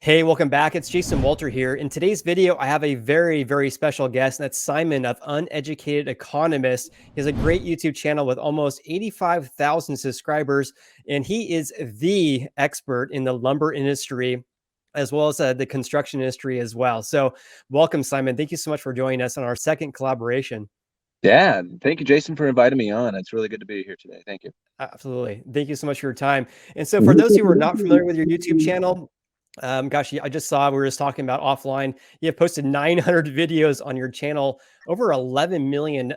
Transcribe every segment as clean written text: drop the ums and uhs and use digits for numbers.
Hey, welcome back. It's Jason Walter here. In today's video, I have a very, very special guest, and that's Simon of Uneducated Economist. He has a great YouTube channel with almost 85,000 subscribers, and he is the expert in the lumber industry as well as the construction industry as well. So, welcome, Simon. Thank you so much for joining us on our second collaboration. Yeah, thank you, Jason, for inviting me on. It's really good to be here today. Thank you. Absolutely. Thank you so much for your time. And so, for those who are not familiar with your YouTube channel, gosh, I just saw we were just talking about offline. You have posted 900 videos on your channel, over 11 million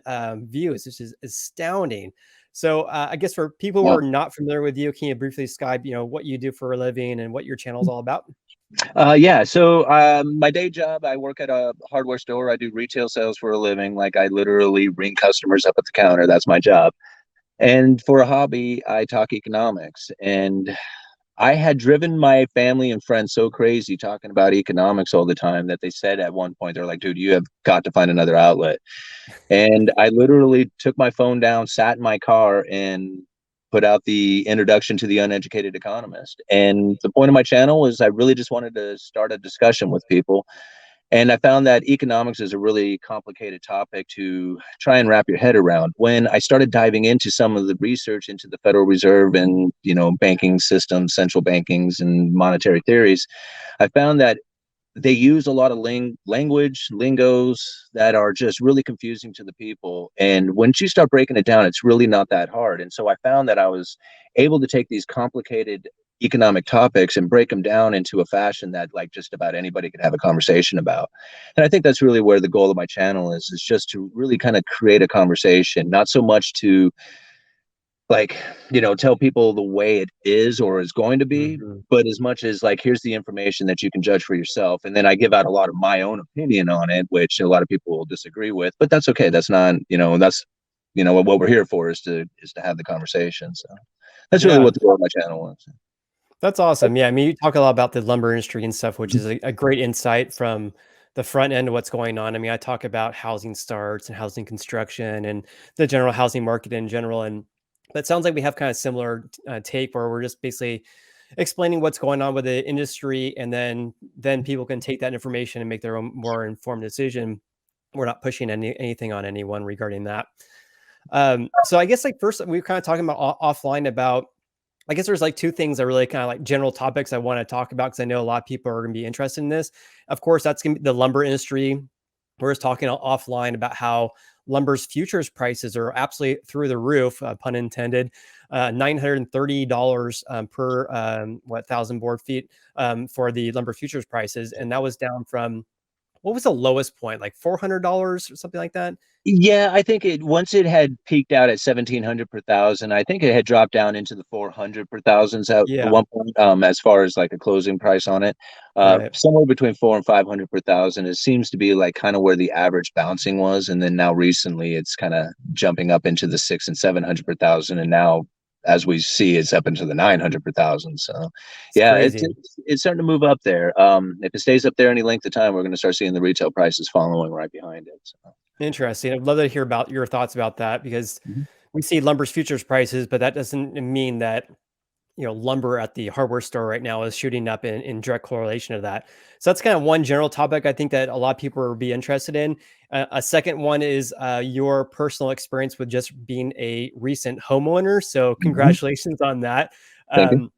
views, which is astounding. So, I guess for people who Wow. are not familiar with you, can you briefly describe, what you do for a living and what your channel is all about? My day job, I work at a hardware store. I do retail sales for a living. Like I literally ring customers up at the counter. That's my job. And for a hobby, I talk economics. And I had driven my family and friends so crazy talking about economics all the time that they said at one point, they're like, dude, you have got to find another outlet. And I literally took my phone down, sat in my car, and put out the introduction to the Uneducated Economist. And the point of my channel was I really just wanted to start a discussion with people. And I found that economics is a really complicated topic to try and wrap your head around. When I started diving into some of the research into the Federal Reserve and, banking systems, central bankings and monetary theories, I found that they use a lot of language lingos that are just really confusing to the people, and once you start breaking it down, it's really not that hard. And so I found that I was able to take these complicated economic topics and break them down into a fashion that like just about anybody could have a conversation about. And I think that's really where the goal of my channel is just to really kind of create a conversation, not so much to like tell people the way it is or is going to be, Mhm. but as much as like here's the information that you can judge for yourself. And then I give out a lot of my own opinion on it, which a lot of people will disagree with, but that's okay. That's not, that's what we're here for, is to have the conversation. So that's really Yeah, what the goal of my channel was. that's awesome. Yeah, I mean, you talk a lot about the lumber industry and stuff, which is a great insight from the front end of what's going on. I mean, I talk about housing starts and housing construction and the general housing market in general. And but it sounds like we have kind of similar take where we're just basically explaining what's going on with the industry, and then people can take that information and make their own more informed decision. We're not pushing anything on anyone regarding that. So I guess like first we were kind of talking about offline about, I guess there's like two things that really kind of like general topics I want to talk about because I know a lot of people are going to be interested in this. Of course, that's going to be the lumber industry. We're just talking offline about how lumber's futures prices are absolutely through the roof, pun intended. $930 per what thousand board feet for the lumber futures prices, and that was down from what was the lowest point, like $400 or something like that. Yeah, I think it once it had peaked out at 1,700 per thousand, I think it had dropped down into the 400 per thousands at Yeah, one point, as far as like a closing price on it. right. Somewhere between 400 and 500 per thousand. It seems to be like kind of where the average bouncing was, and then now recently it's kind of jumping up into the 600 and 700 per thousand, and now as we see, it's up into the 900 per thousand. So, It's yeah, crazy. it's starting to move up there. If it stays up there any length of time, we're going to start seeing the retail prices following right behind it. So. Interesting. I'd love to hear about your thoughts about that because Mhm. we see lumber's futures prices, but that doesn't mean that lumber at the hardware store right now is shooting up in direct correlation to that. So that's kind of one general topic I think that a lot of people will be interested in. A second one is your personal experience with just being a recent homeowner. So Mhm. congratulations on that. Thank you. Um,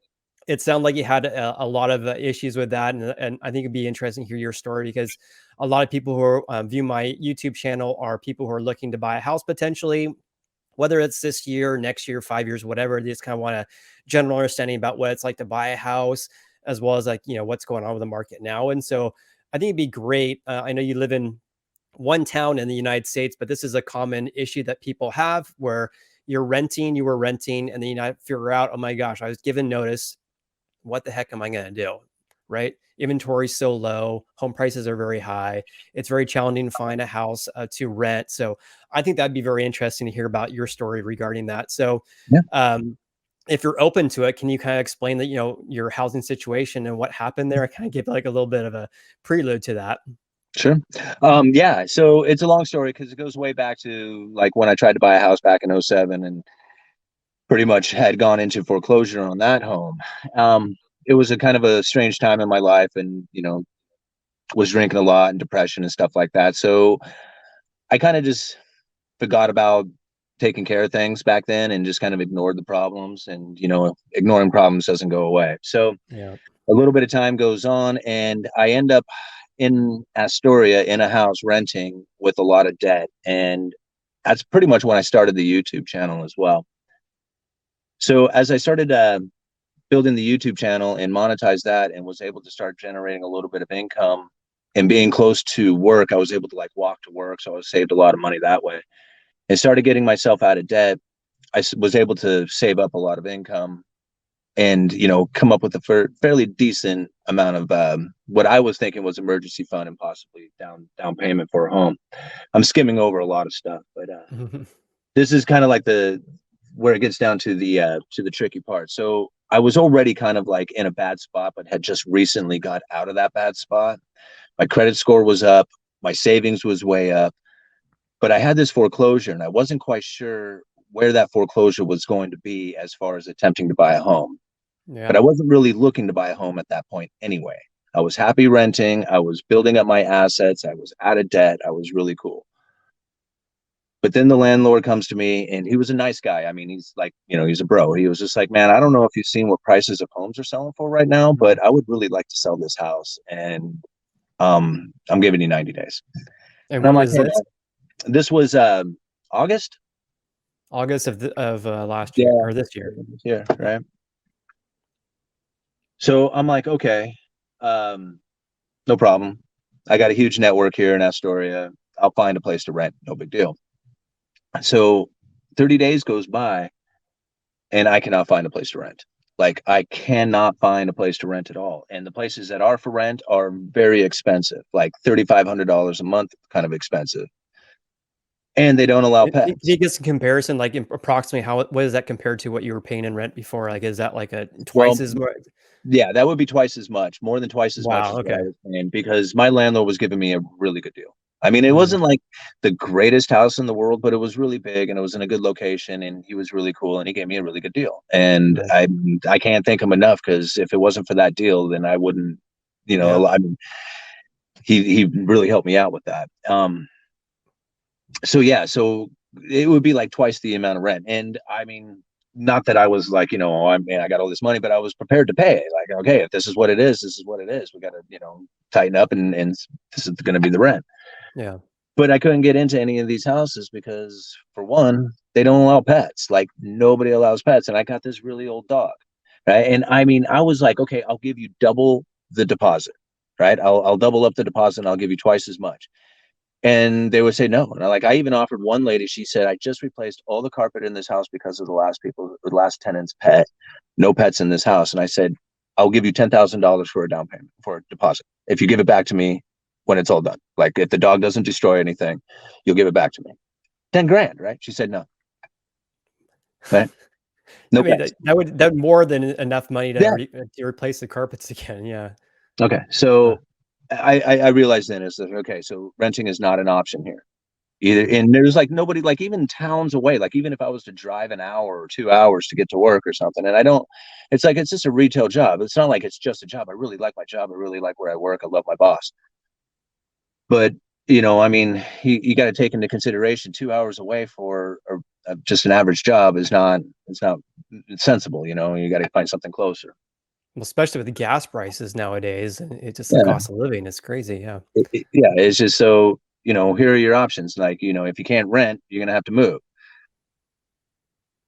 it sounded like you had a lot of issues with that, and I think it'd be interesting to hear your story because a lot of people who view my YouTube channel are people who are looking to buy a house potentially, whether it's this year, next year, 5 years, whatever. They just kind of want a general understanding about what it's like to buy a house, as well as like what's going on with the market now. And so I think it'd be great. I know you live in one town in the United States, but this is a common issue that people have where you were renting, and then you not figure out, oh my gosh, I was given notice, what the heck am I going to do? Right? Inventory's so low, home prices are very high. It's very challenging to find a house to rent. So I think that'd be very interesting to hear about your story regarding that. So, Yeah, um, if you're open to it, can you kind of explain that, your housing situation and what happened there? I kind of give like a little bit of a prelude to that. sure. Yeah, so it's a long story because it goes way back to like when I tried to buy a house back in '07 and pretty much had gone into foreclosure on that home. Um, it was a kind of a strange time in my life, and was drinking a lot and depression and stuff like that. So I kind of just forgot about taking care of things back then and just kind of ignored the problems. And ignoring problems doesn't go away. So Yeah. a little bit of time goes on, and I end up in Astoria in a house renting with a lot of debt. And that's pretty much when I started the YouTube channel as well. So as I started building the YouTube channel and monetize that and was able to start generating a little bit of income and being close to work, I was able to like walk to work. So I saved a lot of money that way and started getting myself out of debt. I was able to save up a lot of income and come up with a fairly decent amount of what I was thinking was emergency fund and possibly down payment for a home. I'm skimming over a lot of stuff, but this is kind of like the where it gets down to the tricky part. So I was already kind of like in a bad spot, but had just recently got out of that bad spot. My credit score was up, my savings was way up, but I had this foreclosure and I wasn't quite sure where that foreclosure was going to be as far as attempting to buy a home. But I Yeah. wasn't really looking to buy a home at that point anyway. I was happy renting, I was building up my assets, I was out of debt, I was really cool. But then the landlord comes to me and he was a nice guy. I mean, he's like, he's a bro. He was just like, man, I don't know if you've seen what prices of homes are selling for right now, but I would really like to sell this house. And I'm giving you 90 days. And And I'm when like, was hey, this? man, this was August. August of last year Yeah. or this year? Yeah. Right. So I'm like, okay, um, no problem. I got a huge network here in Astoria. I'll find a place to rent. No big deal. So 30 days goes by and I cannot find a place to rent. Like I cannot find a place to rent at all. And the places that are for rent are very expensive, like $3,500 a month, kind of expensive. And they don't allow Can pets. you get some comparison, like approximately what is that compared to what you were paying in rent before? Like, is that like a Well, twice as much? yeah, that would be twice as much, more than twice as much Wow. as what I Okay. was paying because my landlord was giving me a really good deal. I mean, it Mhm. wasn't like the greatest house in the world, but it was really big and it was in a good location and he was really cool and he gave me a really good deal. And Nice. I can't thank him enough because if it wasn't for that deal, then I wouldn't, Yeah. I mean, he really helped me out with that. So yeah, so it would be like twice the amount of rent. And I mean, not that I was like, I got all this money, but I was prepared to pay. Like, okay, if this is what it is, this is what it is. We got to, tighten up and this is going to be the rent. Yeah. But I couldn't get into any of these houses because, for one, they don't allow pets. Like nobody allows pets, and I got this really old dog, right? And I mean, I was like, okay, I'll give you double the deposit, right? I'll double up the deposit, and I'll give you twice as much. And they would say no. And I even offered one lady, she said, I just replaced all the carpet in this house because of the last tenant's pet. No pets in this house. And I said, I'll give you $10,000 for a down payment, for a deposit. If you give it back to me when it's all done. Like if the dog doesn't destroy anything, you'll give it back to me. 10 grand, right? She said no. Right? I No mean, pets. that more than enough money Yeah. to replace the carpets again. Yeah. Okay. Huh. So I realized then is that okay, so renting is not an option here. Either Mhm. and there's like nobody like even towns away, like even if I was to drive an hour or 2 hours to get to work or something, and I don't, it's like it's just a retail job. It's not like it's just a job. I really like my job. I really like where I work. I love my boss. But I mean, you got to take into consideration 2 hours away for just an average job is not it's sensible. You got to find something closer. Well, especially with the gas prices nowadays, and it just the Yeah, cost of living is crazy. Yeah. yeah. It's just so here are your options. Like if you can't rent, you're gonna have to move.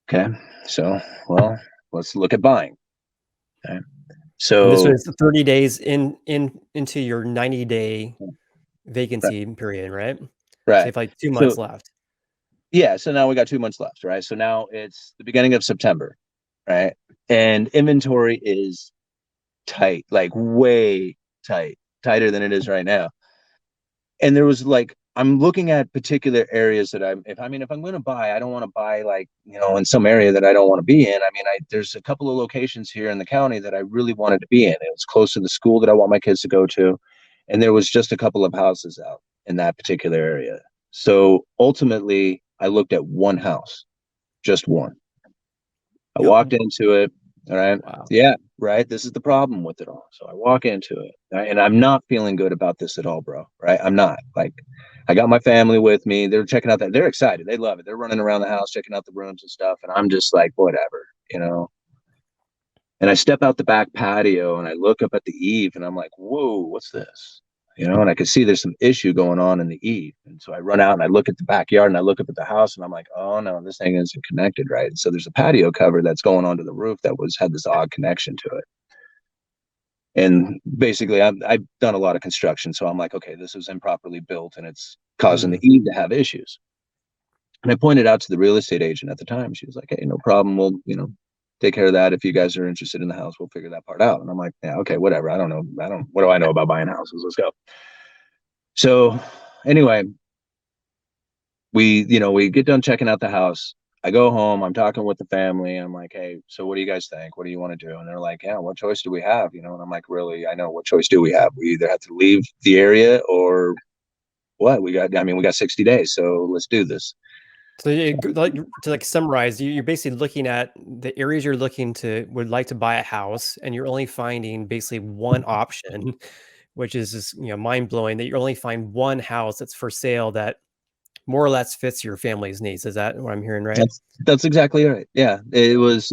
Okay, so well, let's look at buying. Okay. And this So was 30 days into your 90-day right, vacancy period, right? So you right. have like 2 So months left. yeah, so now we got 2 months left, right? So now it's the beginning of September, right? And inventory is tight, like way tight, tighter than it is right now. And there was like I'm looking at particular areas that if I'm going to buy, I don't want to buy like in some area that I don't want to be in. I mean, there's a couple of locations here in the county that I really wanted to be in. It was close to the school that I want my kids to go to, and there was just a couple of houses out in that particular area. So ultimately, I looked at one house, just one. I Yep. walked into it. All right. Wow. Yeah. Right. This is the problem with it all. So I walk into it, right, and I'm not feeling good about this at all, bro. Right. I'm not like, I got my family with me. They're checking out that. They're excited. They love it. They're running around the house, checking out the rooms and stuff. And I'm just like, whatever, you know. And I step out the back patio and I look up at the eave and I'm like, whoa, what's this? You know, and I can see there's some issue going on in the eave. And so I run out and I look at the backyard and I look up at the house and I'm like, oh no, this thing isn't connected, right? And so there's a patio cover that's going onto the roof that had this odd connection to it. And basically, I've done a lot of construction, so I'm like, okay, this is improperly built and it's causing the Mm. eave to have issues. And I pointed out to the real estate agent at the time. She was like, hey, no problem. We'll, take care of that. If you guys are interested in the house, we'll figure that part out. And I'm like, yeah, okay, whatever. I don't know. What do I know about buying houses? Let's go. So anyway, we get done checking out the house. I go home. I'm talking with the family. I'm like, hey, so what do you guys think? What do you want to do? And they're like, yeah, what choice do we have? And I'm like, really, I know what choice do we have? We either have to leave the area or what? We got 60 days. So let's do this. So like to like summarize, you're basically looking at the areas you're looking to would like to buy a house, and you're only finding basically one option, which is just mind blowing that you only find one house that's for sale that more or less fits your family's needs. Is that what I'm hearing right? That's exactly right. Yeah. It was,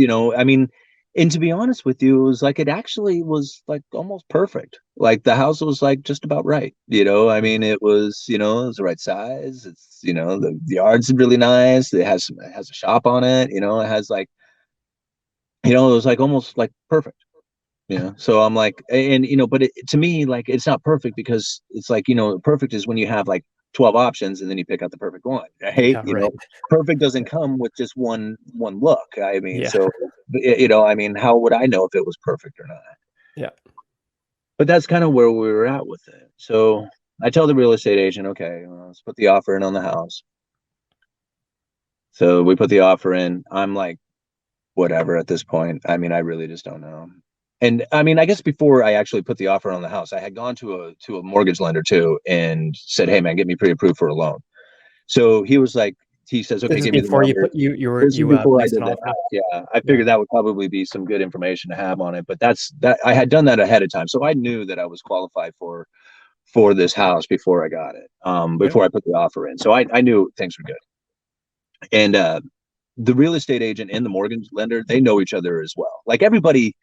and to be honest with you, it was like it actually was like almost perfect. Like the house was like just about right. It was the right size. It's, the yard's really nice. It has a shop on it, it has like, it was like almost like perfect. So I'm like, and but to me, like, it's not perfect because it's like, perfect is when you have like 12 options and then you pick out the perfect one, right? Yeah, right. Perfect doesn't Yeah. come with just one look. I mean, Yeah. so how would I know if it was perfect or not? Yeah. But that's kind of where we were at with it. So I tell the real estate agent, okay, well, let's put the offer in on the house. So we put the offer in. I'm like, whatever at this point. I mean, I really just don't know. And I mean, I guess before I actually put the offer on the house, I had gone to a mortgage lender too and said, "Hey man, get me pre-approved for a loan." So he says, This "Okay, is give me the before you number." put This is before I placed did an that offer. house. Yeah, I Yeah. figured that would probably be some good information to have on it. But that I had done that ahead of time, so I knew that I was qualified for this house before I got it. Yep. Before I put the offer in, so I knew things were good. And the real estate agent and the mortgage lender, they know each other as well. Like everybody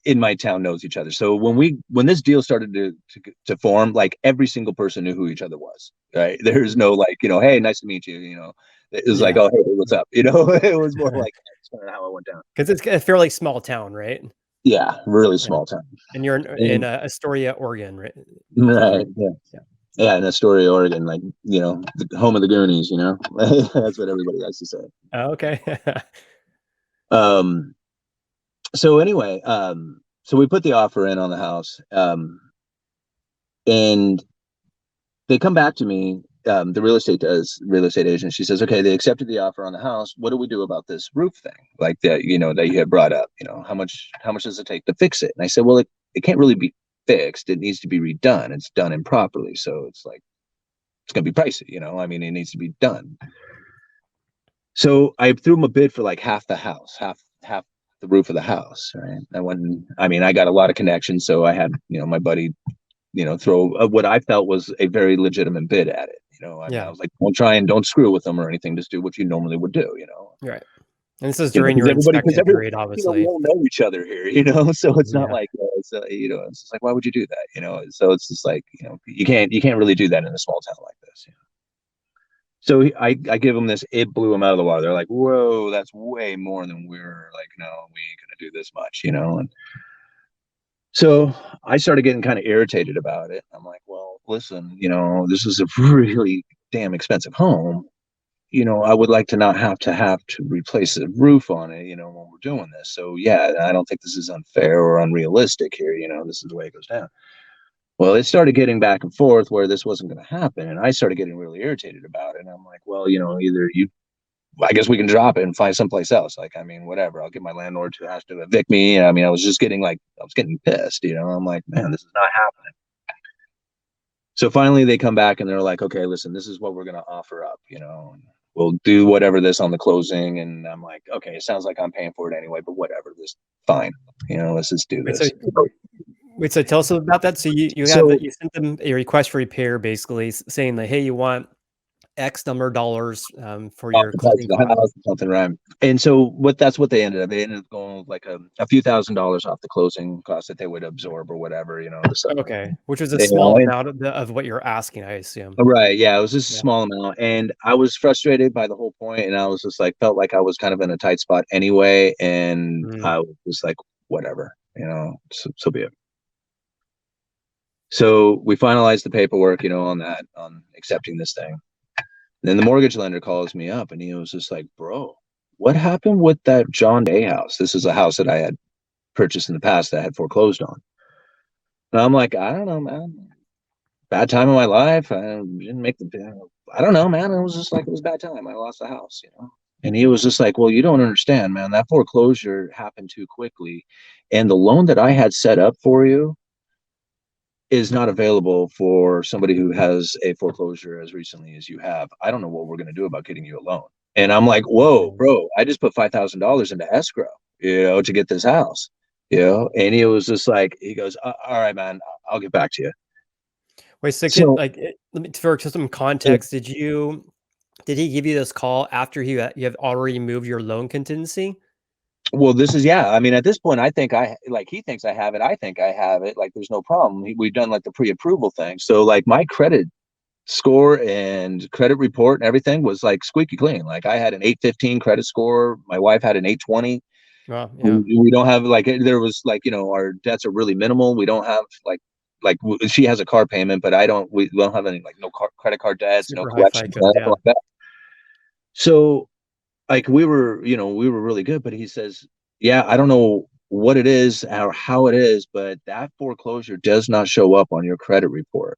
in my town knows each other. So when this deal started to form, like every single person knew who each other was. Right? There's no like, hey, nice to meet you. It was like, Yeah. oh, hey, what's up? It was more like that's kind of how it went down. Because it's a fairly small town, right? Yeah, really Yeah. small town. And you're in And, Astoria, Oregon, right? Is that right. right? Yeah. Yeah. Yeah, in Astoria, Oregon, like, the home of the Goonies, that's what everybody likes to say. Oh, okay. Um, so anyway, so we put the offer in on the house, and they come back to me. The real estate agent. She says, "Okay, they accepted the offer on the house. What do we do about this roof thing? Like that, that you had brought up. How much does it take to fix it?" And I said, "Well, it can't really be fixed. It needs to be redone. It's done improperly, so it's like it's going to be pricey. I mean, it needs to be done." So I threw him a bid for like half the house, half the roof of the house. Right. I got a lot of connections, so I had my buddy throw what I felt was a very legitimate bid at it. I Yeah. was like, don't screw with them or anything. Just do what you normally would do. Right. And this is during Because your because inspection every, period, we obviously. all know each other here. So it's not Yeah. like it's just like, why would you do that? So it's just like you can't really do that in a small town like this. So I give them this. It blew them out of the water. They're like, whoa, that's way more than we're like. No, we ain't gonna do this much. And so I started getting kind of irritated about it. I'm like, well, listen, this is a really damn expensive home. I would like to not have to replace the roof on it, when we're doing this. So yeah, I don't think this is unfair or unrealistic here. This is the way it goes down. Well, it started getting back and forth where this wasn't going to happen, and I started getting really irritated about it. And I'm like, well, either I guess we can drop it and find someplace else. Like, I mean, whatever. I'll get my landlord to have to evict me. I mean, I was getting pissed. I'm like, man, this is not happening. So finally, they come back and they're like, okay, listen, this is what we're going to offer up. we'll do whatever this on the closing. And I'm like, okay, it sounds like I'm paying for it anyway, but whatever, this fine. Let's just do Wait, so this. wait, so tell us about that. So So you sent them a request for repair, basically saying that, hey, you want X number of dollars for off your the price closing of the costs. house or something, right? And so that's what they ended up. They ended up going with like a few $1,000s off the closing costs that they would absorb or whatever, the stuff. Okay, which was a You know, small and amount of what you're asking, I assume. right, yeah, it was just a Yeah. small amount, and I was frustrated by the whole point, and I was just like, felt like I was kind of in a tight spot anyway, and Mm. I was just like, whatever, so be it. So we finalized the paperwork, on that, on accepting this thing. And then the mortgage lender calls me up, and he was just like, bro, what happened with that John Day house? This is a house that I had purchased in the past that I had foreclosed on. And I'm like, I don't know, man. Bad time in my life. I didn't make the. I don't know, man. It was just like it was bad time. I lost the house. And he was just like, well, you don't understand, man. That foreclosure happened too quickly, and the loan that I had set up for you is not available for somebody who has a foreclosure as recently as you have. I don't know what we're going to do about getting you a loan. And I'm like, whoa, Mm. bro, I just put $5,000 into escrow, to get this house. And he was just like, he goes, all right, man, I'll get back to you. Wait, so So, let me for just some context, did he give you this call after you have already moved your loan contingency? well, this is, yeah. I mean, at this point, I think he thinks I have it. I think I have it. Like, there's no problem. We've done like the pre approval thing. So, like, my credit score and credit report and everything was like squeaky clean. Like I had an 815 credit score. My wife had an 820. Well, yeah, We don't have like there was like our debts are really minimal. We don't have she has a car payment, but I don't. We don't have any like no credit card debts, no super high collections, FICO, nothing yeah. like that. So like we were really good. But he says, yeah, I don't know what it is or how it is, but that foreclosure does not show up on your credit report,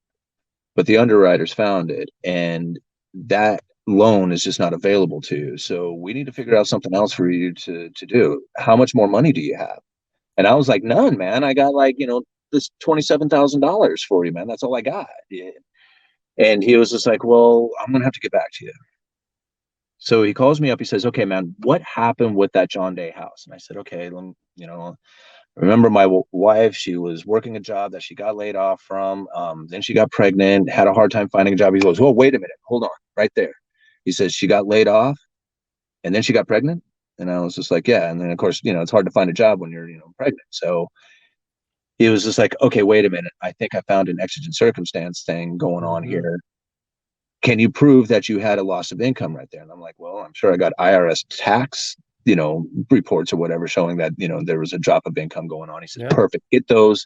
but the underwriters found it, and that loan is just not available to you. So we need to figure out something else for you to do. How much more money do you have? And I was like, none, man. I got like this $27,000 for you, man. That's all I got. Yeah. And he was just like, well, I'm gonna have to get back to you. So he calls me up. He says, okay, man, what happened with that John Day house? And I said, okay, remember my wife, she was working a job that she got laid off from. Then she got pregnant, had a hard time finding a job. He goes, well, wait a minute, hold on, right there. He says she got laid off and then she got pregnant. And I was just like, yeah. And then of course, it's hard to find a job when you're, pregnant. So he was just like, okay, wait a minute. I think I found an exigent circumstance thing going on Mhm. here. Can you prove that you had a loss of income right there? And I'm like, well, I'm sure I got IRS tax, reports or whatever showing that, there was a drop of income going on. He says, Yeah. perfect. Get those,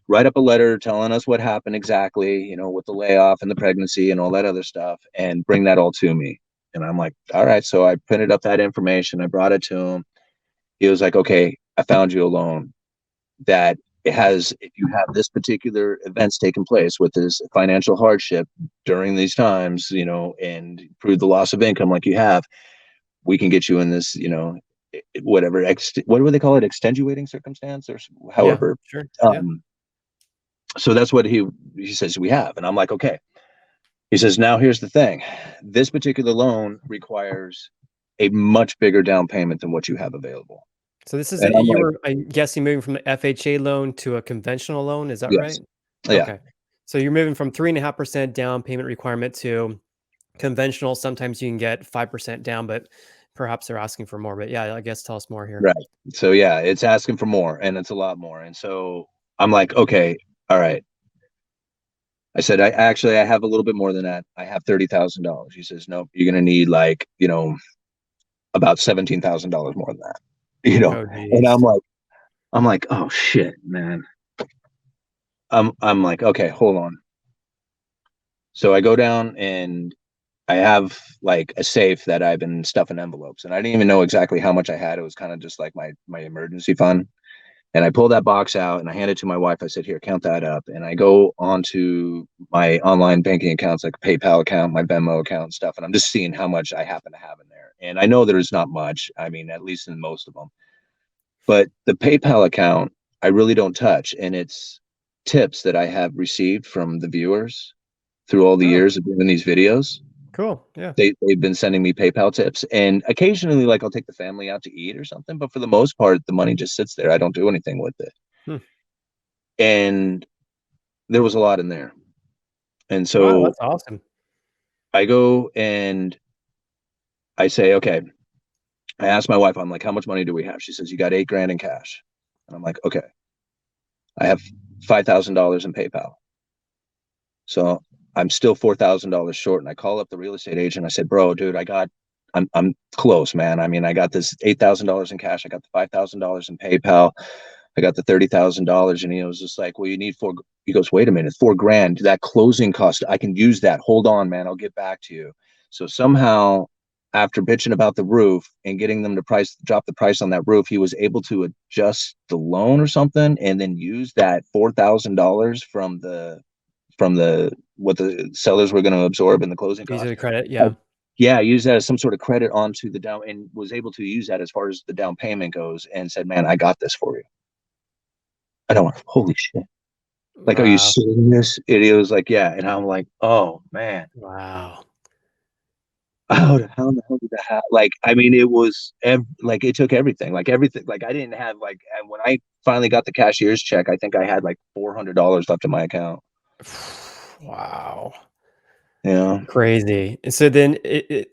write up a letter telling us what happened exactly, with the layoff and the pregnancy and all that other stuff, and bring that all to me. And I'm like, all right. So I printed up that information. I brought it to him. He was like, okay, I found you a loan that it has, if you have this particular events taking place with this financial hardship during these times, and prove the loss of income like you have, we can get you in this, whatever, what do they call it? Extenuating circumstance or Yeah, however. sure. Yeah. Um, so that's what he says we have. And I'm like, okay. He says, now here's the thing. This particular loan requires a much bigger down payment than what you have available. So this is And I'm you like, were, I'm guessing, moving from the FHA loan to a conventional loan, is that yes. right? Yeah. Okay. So you're moving from 3.5% down payment requirement to conventional. Sometimes you can get 5% down, but perhaps they're asking for more. But yeah, I guess tell us more here. Right. So yeah, it's asking for more and it's a lot more. And so I'm like, okay, all right. I said, I have a little bit more than that. I have $30,000. He says, nope, you're gonna need like, about $17,000 more than that. You know, Oh, and geez. I'm like, oh shit, man. I'm like, okay, hold on. So I go down and I have like a safe that I've been stuffing envelopes, and I didn't even know exactly how much I had. It was kind of just like my emergency fund. And I pull that box out and I hand it to my wife. I said, here, count that up. And I go onto my online banking accounts, like a PayPal account, my Venmo account and stuff. And I'm just seeing how much I happen to have in there. And I know there's not much. I mean, at least in most of them. But the PayPal account, I really don't touch. And it's tips that I have received from the viewers through all the Oh, years of doing these videos. Cool. Yeah. They've been sending me PayPal tips, and occasionally, like I'll take the family out to eat or something. But for the most part, the money just sits there. I don't do anything with it, Hmm. and there was a lot in there. And Wow, so that's awesome. I go and I say, okay. I asked my wife, I'm like, how much money do we have? She says, you got 8 grand in cash. And I'm like, okay, I have $5,000 in PayPal. So I'm still $4,000 short. And I call up the real estate agent. I said, bro, dude, I'm close, man. I mean, I got this $8,000 in cash. I got the $5,000 in PayPal. I got the $30,000. And he was just like, well, you need four. He goes, wait a minute, 4 grand, that closing cost. I can use that. Hold on, man. I'll get back to you. So somehow, after bitching about the roof and getting them to drop the price on that roof, he was able to adjust the loan or something, and then use that $4,000 from the what the sellers were going to absorb in the closing Use cost. the credit. Uh, Yeah. yeah, use that as some sort of credit onto the down, and was able to use that as far as the down payment goes, and said, "Man, I got this for you." I don't. Holy shit! Like, are you Wow. serious? It was like, yeah, and I'm like, oh man, Wow. how the hell did that happen? Like, I mean, it was like it took everything, like everything. Like, I didn't have like, and when I finally got the cashier's check, I think I had like $400 left in my account. Wow. You know? Crazy. And so then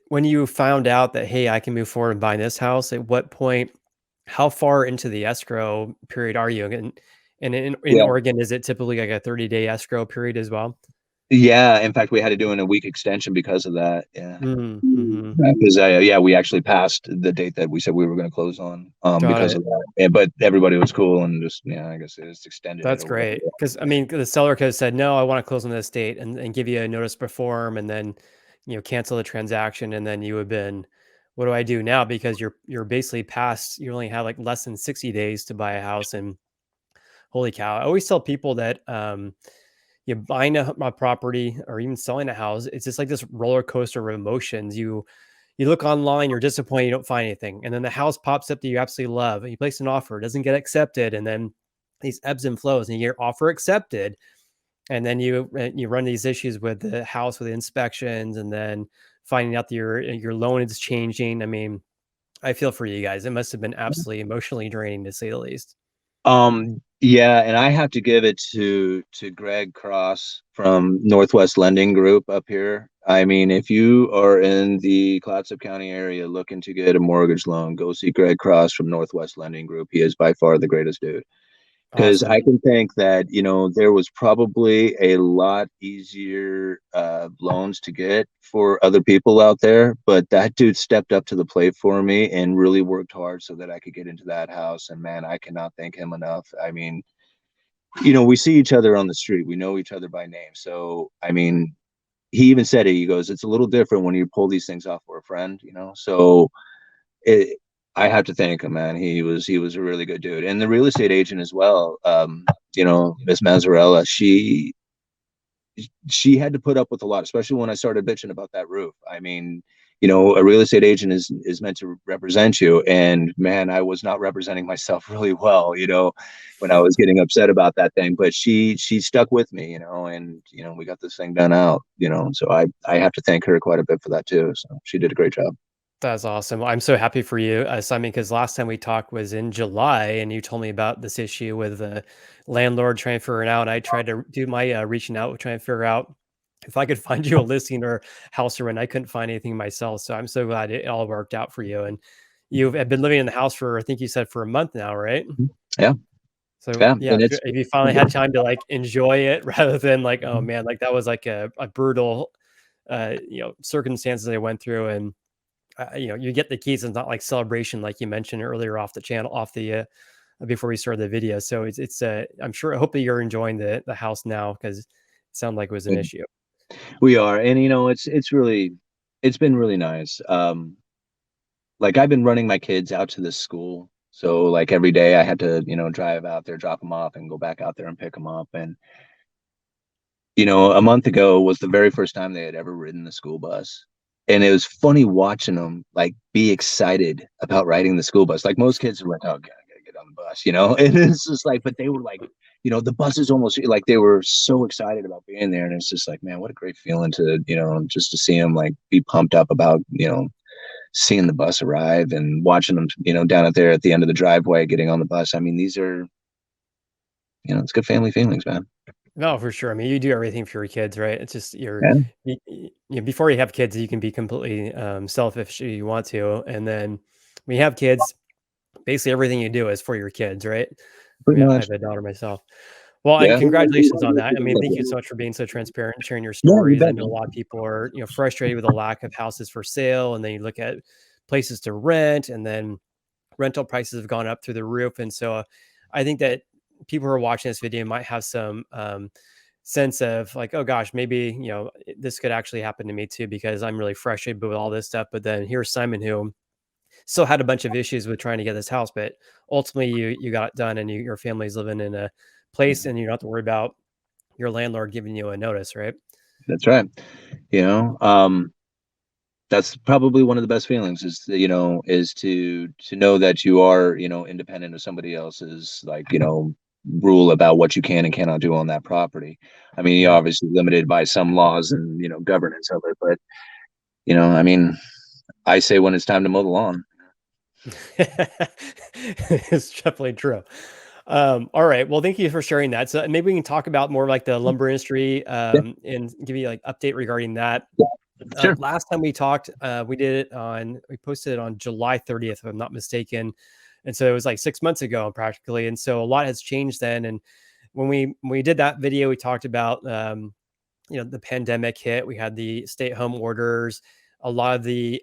when you found out that, hey, I can move forward and buy this house, at what point, how far into the escrow period are you? And in Yeah. Oregon, is it typically like a 30-day escrow period as well? Yeah, in fact, we had to do in a week extension because of that. Yeah, Mm, mhm. because yeah, we actually passed the date that we said we were going to close on, Got because it. of that. Yeah, but everybody was cool and just, yeah, I guess it just extended it That's or whatever. great. Because I mean, the seller could have said, "No, I wanna close on this date," and give you a notice perform and then, cancel the transaction, and then you would been, "What do I do now?" Because you're basically past you only have, like, less than 60 days to buy a house, and holy cow. I always tell people that, buying a property or even selling a house, it's just like this roller coaster of emotions. You look online, you're disappointed, you don't find anything, and then the house pops up that you absolutely love, and you place an offer, it doesn't get accepted, and then these ebbs and flows, and you get your offer accepted, and then you run these issues with the house with the inspections, and then finding out that your loan is changing. I mean, I feel for you guys. It must have been absolutely emotionally draining to say the least. Yeah, and I have to give it to Greg Cross from Northwest Lending Group up here. I mean, if you are in the Clatsop County area looking to get a mortgage loan, go see Greg Cross from Northwest Lending Group. He is by far the greatest dude. Because Awesome. I can think that, there was probably a lot easier loans to get for other people out there, but that dude stepped up to the plate for me and really worked hard so that I could get into that house. And man, I cannot thank him enough. I mean, we see each other on the street, we know each other by name. So, I mean, he even said it. He goes, "It's a little different when you pull these things off for a friend." So it, I have to thank him, man. He was a really good dude, and the real estate agent as well. Miss Mazzarella, she had to put up with a lot, especially when I started bitching about that roof. I mean, a real estate agent is meant to represent you, and man, I was not representing myself really well, when I was getting upset about that thing. But she stuck with me, and we got this thing done out. So I have to thank her quite a bit for that too. So she did a great job. That's awesome. Well, I'm so happy for you, Simon, because last time we talked was in July, and you told me about this issue with the landlord trying to figure it out. I tried to do my reaching out, trying to figure out if I could find you a listing or house to rent. I couldn't find anything myself, so I'm so glad it all worked out for you. And you've have been living in the house for, I think you said, for a month now, right? Yeah, So yeah, yeah, and if you finally had time to like enjoy it rather than like, oh man, like that was like a brutal, circumstances they went through, and you get the keys. It's not like celebration like you mentioned earlier off the channel, off the before we started the video. So I'm sure. I hope that you're enjoying the house now because it sounded like it was an issue. we are, and it's been really nice. Like I've been running my kids out to this school. So like every day I had to, drive out there, drop them off and go back out there and pick them up. And, a month ago was the very first time they had ever ridden the school bus. And it was funny watching them like be excited about riding the school bus. Like most kids are like, oh, God, I gotta get on the bus. And it's just like, but they were like, the buses almost like they were so excited about being there. And it's just like, man, what a great feeling to, just to see them like be pumped up about, seeing the bus arrive and watching them, down at there at the end of the driveway, getting on the bus. I mean, these are, it's good family feelings, man. No, for sure. I mean, you do everything for your kids, right? It's just Yeah, before you have kids, you can be completely selfish if you want to, and then when you have kids, basically everything you do is for your kids, right? I pretty mean, I much. have a daughter myself. Well, and Yeah. congratulations on that. I mean, thank you so much for being so transparent and sharing your Yeah, you stories. I bet, know a man. lot of people are, frustrated with the lack of houses for sale, and then you look at places to rent, and then rental prices have gone up through the roof. And so I think that people who are watching this video might have some sense of like, oh gosh, maybe, this could actually happen to me too, because I'm really frustrated with all this stuff. But then here's Simon, who still had a bunch of issues with trying to get this house, but ultimately you got it done, and your family's living in a place, and you don't have to worry about your landlord giving you a notice, right? That's right. You know, that's probably one of the best feelings is is to know that you are independent of somebody else's like rule about what you can and cannot do on that property. I mean, you're Yeah. obviously limited by some laws and governance of it, but I mean, I say when it's time to mow the lawn. It's definitely true. All right. Well, thank you for sharing that. So maybe we can talk about more like the lumber industry, Yeah, and give you like update regarding that. yeah, sure. Last time we talked, we posted it on July 30th, if I'm not mistaken. And so it was like 6 months ago practically. And so a lot has changed then. And when we did that video, we talked about, the pandemic hit. We had the stay-at-home orders, a lot of the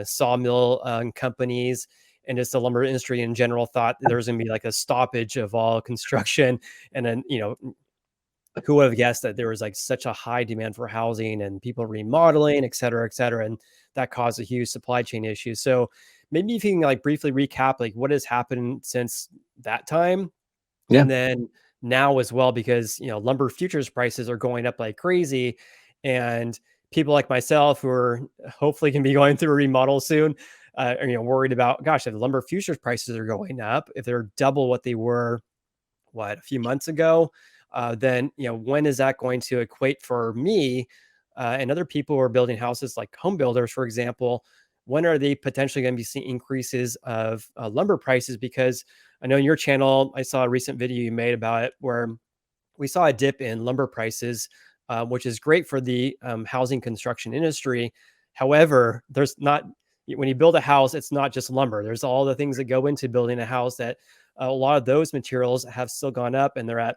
sawmill companies, and just the lumber industry in general thought that there was going to be like a stoppage of all construction. And then, who would have guessed that there was like such a high demand for housing and people remodeling, et cetera, et cetera. And that caused a huge supply chain issue. So maybe if you can like briefly recap like what has happened since that time, Yeah, and then now as well, because lumber futures prices are going up like crazy, and people like myself who are hopefully going to be going through a remodel soon, are worried about, gosh, if the lumber futures prices are going up, if they're double what they were a few months ago, then when is that going to equate for me, and other people who are building houses like home builders, for example? When are they potentially going to be seeing increases of lumber prices? Because I know in your channel, I saw a recent video you made about it where we saw a dip in lumber prices, which is great for the housing construction industry. However, there's not, when you build a house, it's not just lumber. There's all the things that go into building a house that a lot of those materials have still gone up, and they're at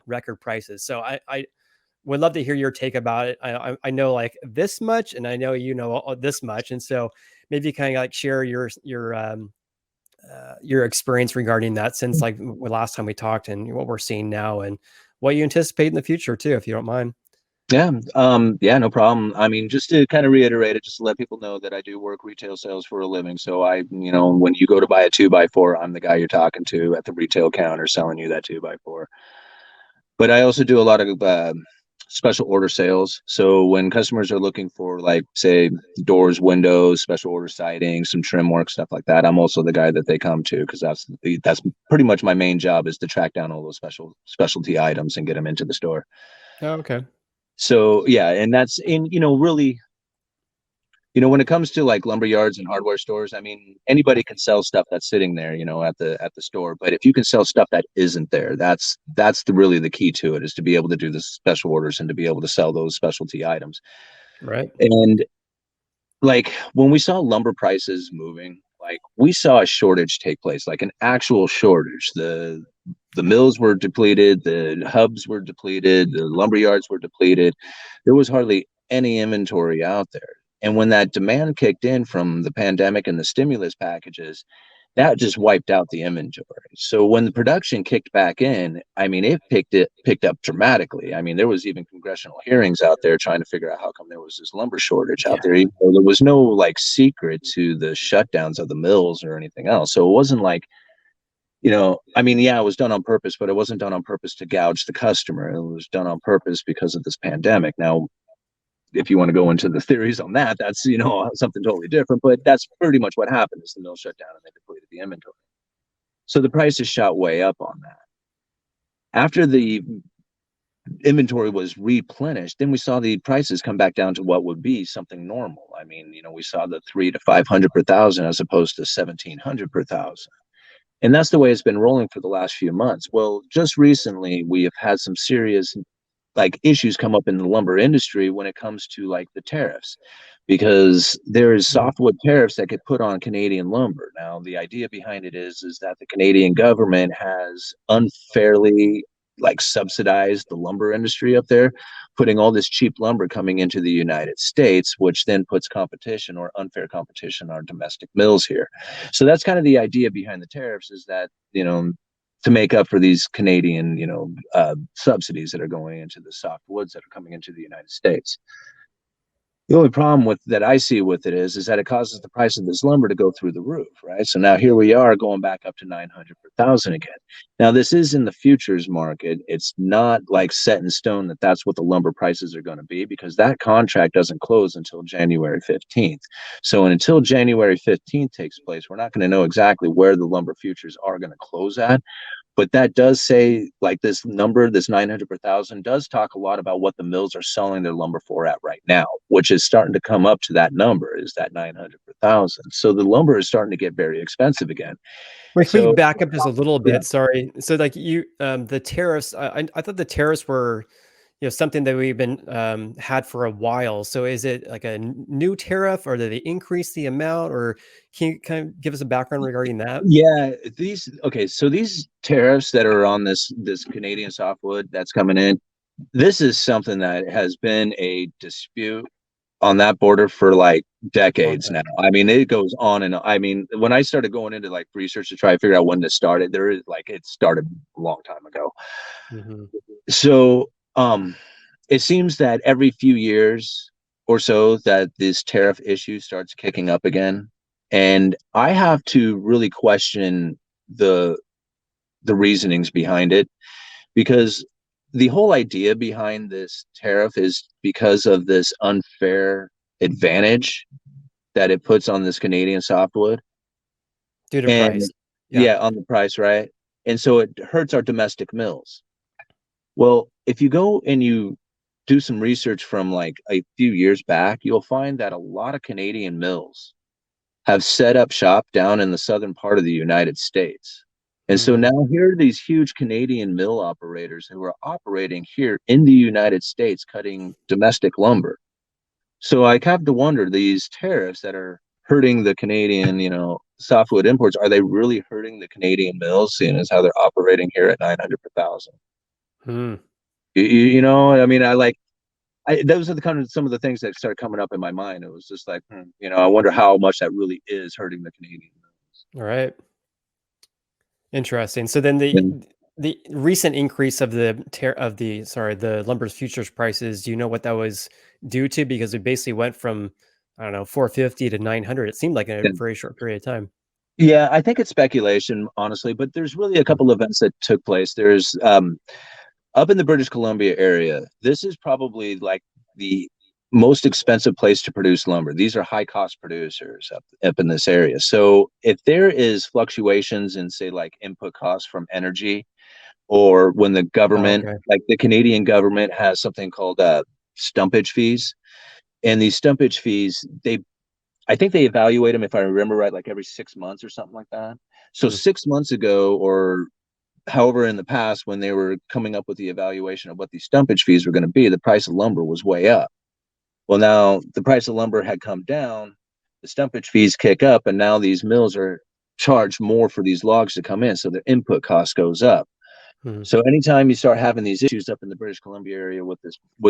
record prices. So I would love to hear your take about it. I know like this much, and I know this much, and so maybe kind of like share your experience regarding that since like last time we talked, and what we're seeing now, and what you anticipate in the future too, if you don't mind. yeah, yeah, no problem. I mean, just to kind of reiterate it, just to let people know that I do work retail sales for a living. So when you go to buy a 2x4, I'm the guy you're talking to at the retail counter selling you that 2x4. But I also do a lot of special order sales. So when customers are looking for, like, say, doors, windows, special order siding, some trim work, stuff like that, I'm also the guy that they come to because that's pretty much my main job is to track down all those specialty items and get them into the store. Oh, okay. So yeah, and that's in really when it comes to like lumber yards and hardware stores, I mean, anybody can sell stuff that's sitting there, at the store. But if you can sell stuff that isn't there, that's really the key to it is to be able to do the special orders and to be able to sell those specialty items. Right. And like when we saw lumber prices moving, like we saw a shortage take place, like an actual shortage. The mills were depleted, the hubs were depleted, the lumber yards were depleted. There was hardly any inventory out there. And when that demand kicked in from the pandemic and the stimulus packages, that just wiped out the inventory. So when the production kicked back in, I mean, it picked up dramatically. I mean, there was even congressional hearings out there trying to figure out how come there was this lumber shortage out Yeah. there. Even though there was no like secret to the shutdowns of the mills or anything else. So it wasn't like, I mean, yeah, it was done on purpose, but it wasn't done on purpose to gouge the customer. It was done on purpose because of this pandemic. Now, if you want to go into the theories on that, that's something totally different. But that's pretty much what happened: is the mill shut down and they depleted the inventory. So the prices shot way up on that. After the inventory was replenished, then we saw the prices come back down to what would be something normal. I mean, we saw the 3 to 500 per thousand as opposed to 1,700 per thousand. And that's the way it's been rolling for the last few months. Well, just recently, we have had some serious like issues come up in the lumber industry when it comes to like the tariffs, because there is Mhm. softwood tariffs that get put on Canadian lumber. Now the idea behind it is that the Canadian government has unfairly like subsidized the lumber industry up there, putting all this cheap lumber coming into the United States, which then puts competition or unfair competition on domestic mills here. So that's kind of the idea behind the tariffs, is that to make up for these Canadian, subsidies that are going into the softwoods that are coming into the United States. The only problem with that I see with it is that it causes the price of this lumber to go through the roof, right? So now here we are going back up to 900 per thousand again. Now this is in the futures market. It's not like set in stone that that's what the lumber prices are going to be, because that contract doesn't close until January 15th. So until January 15th takes place, we're not going to know exactly where the lumber futures are going to close at. But that does say, like, this number, this 900 per thousand, does talk a lot about what the mills are selling their lumber for at right now, which is starting to come up to that number, is that 900 per thousand. So the lumber is starting to get very expensive again. Wait, can we So back up just a little yeah, bit? Sorry. So, like the tariffs. I thought the tariffs were, something that we've been had for a while. So, is it like a new tariff, or did they increase the amount, or can you kind of give us a background regarding that? yeah, these okay. So these tariffs that are on this Canadian softwood that's coming in, this is something that has been a dispute on that border for like Long decades time. now. I mean, it goes on and on. I mean, when I started going into like research to try to figure out when this started, there is like it started a long time ago. Hmm. So, it seems that every few years or so that this tariff issue starts kicking up again, and I have to really question the the reasonings behind it, because the whole idea behind this tariff is because of this unfair advantage that it puts on this Canadian softwood. Due to price. And Yeah. yeah, on the price, right? And so it hurts our domestic mills. Well, if you go and you do some research from like a few years back, you'll find that a lot of Canadian mills have set up shop down in the southern part of the United States. And so Mm. now here are these huge Canadian mill operators who are operating here in the United States cutting domestic lumber. So I have to wonder, these tariffs that are hurting the Canadian, softwood imports, are they really hurting the Canadian mills, seeing as how they're operating here at 900 per thousand? Mm. I mean, those are the kind of some of the things that started coming up in my mind. It was just like, I wonder how much that really is hurting the Canadian All right. Interesting. So then mills. the recent increase of the lumber's futures prices, do you know what that was due to? Because it basically went from, I don't know, 450 to 900. It seemed like a Yeah. very short period of time. Yeah, I think it's speculation, honestly, but there's really a Mm. couple of events that took place. There's up in the British Columbia area, this is probably like the most expensive place to produce lumber. These are high cost producers up in this area. So if there is fluctuations in, say, like input costs from energy, or when the Oh, government, okay. like the Canadian government, has something called stumpage fees, and these stumpage fees, I think they evaluate them, if I remember right, like every 6 months or something like that. So Mm. 6 months ago, or however in the past, when they were coming up with the evaluation of what these stumpage fees were going to be, the price of lumber was way up. Well, now the price of lumber had come down, the stumpage fees kick up, and now these mills are charged more for these logs to come in, so their input cost goes up. Mm. So anytime you start having these issues up in the British Columbia area with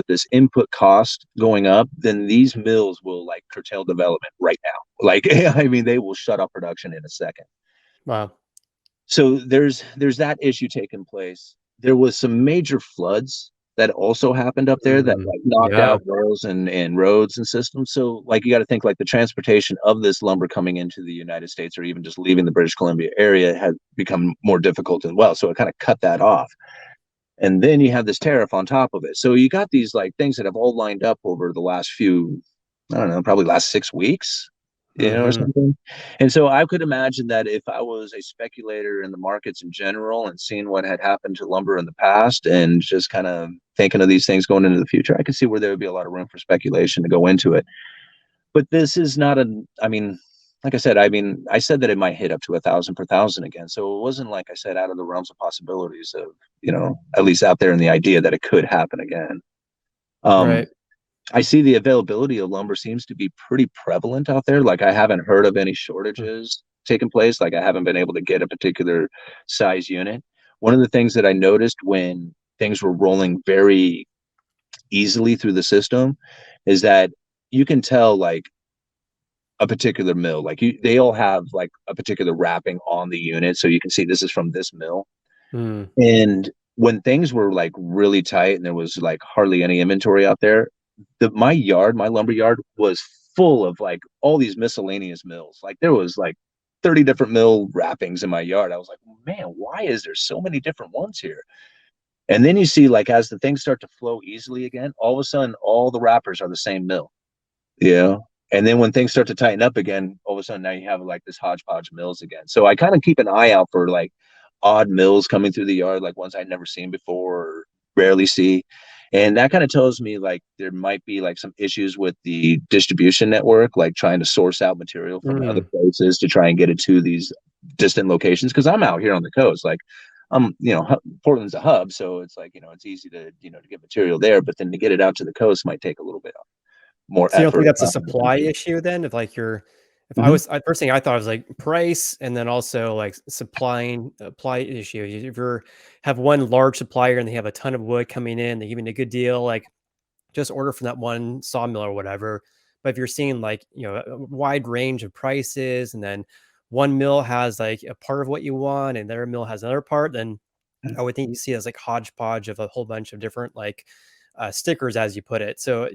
this input cost going up, then these mills will like curtail development right now. Like I mean, they will shut off production in a second. Wow. So there's that issue taking place. There was some major floods that also happened up there that Mm. like knocked Yeah. out rails and roads and systems. So like you got to think like the transportation of this lumber coming into the United States or even just leaving the British Columbia area had become more difficult as well. So it kind of cut that off. And then you have this tariff on top of it. So you got these like things that have all lined up over the last few, I don't know, probably last 6 weeks. or Mhm. something. And so I could imagine that if I was a speculator in the markets in general and seeing what had happened to lumber in the past and just kind of thinking of these things going into the future, I could see where there would be a lot of room for speculation to go into it. But this is not a, I mean, like I mean, I said that it might hit up to 1,000 per thousand again. So it wasn't like I said out of the realms of possibilities of, at least out there in the idea that it could happen again. Um, Right. I see the availability of lumber seems to be pretty prevalent out there. Like I haven't heard of any Mm. shortages taking place. Like I haven't been able to get a particular size unit. One of the things that I noticed when things were rolling very easily through the system is that you can tell like a particular mill, like they all have like a particular wrapping on the unit. So you can see this is from this mill. Mm. And when things were like really tight and there was like hardly any inventory out there, my lumber yard was full of like all these miscellaneous mills. Like there was like 30 different mill wrappings in my yard. I was like, man, why is there so many different ones here? And then you see like as the things start to flow easily again, all of a sudden all the wrappers are the same mill. Yeah. And then when things start to tighten up again, all of a sudden now you have like this hodgepodge mills again. So I kind of keep an eye out for like odd mills coming through the yard, like ones I'd never seen before or rarely see. And that kind of tells me like there might be like some issues with the distribution network, like trying to source out material from other Mm. places to try and get it to these distant locations. Cause I'm out here on the coast. Like Portland's a hub. So it's like, it's easy to get material there, but then to get it out to the coast might take a little bit more So you don't think effort. that's a supply issue then? If I Mhm. was first thing I thought was like price and then also like supply issue. If you have one large supplier and they have a ton of wood coming in, they give you a good deal, like just order from that one sawmill or whatever. But if you're seeing like, a wide range of prices and then one mill has like a part of what you want and their mill has another part, then I would think you see it as like hodgepodge of a whole bunch of different like stickers, as you put it. So,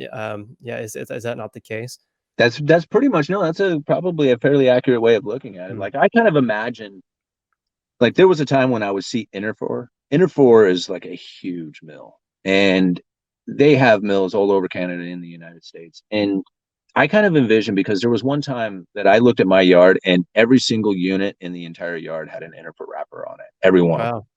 yeah, is that not the case? That's pretty much no. That's a probably a fairly accurate way of looking at it. Mm. Like I kind of imagine, like there was a time when I would see Interfor. Interfor is like a huge mill, and they have mills all over Canada and the United States. And I kind of envision because there was one time that I looked at my yard, and every single unit in the entire yard had an Interfor wrapper on it. Every one of them. Wow.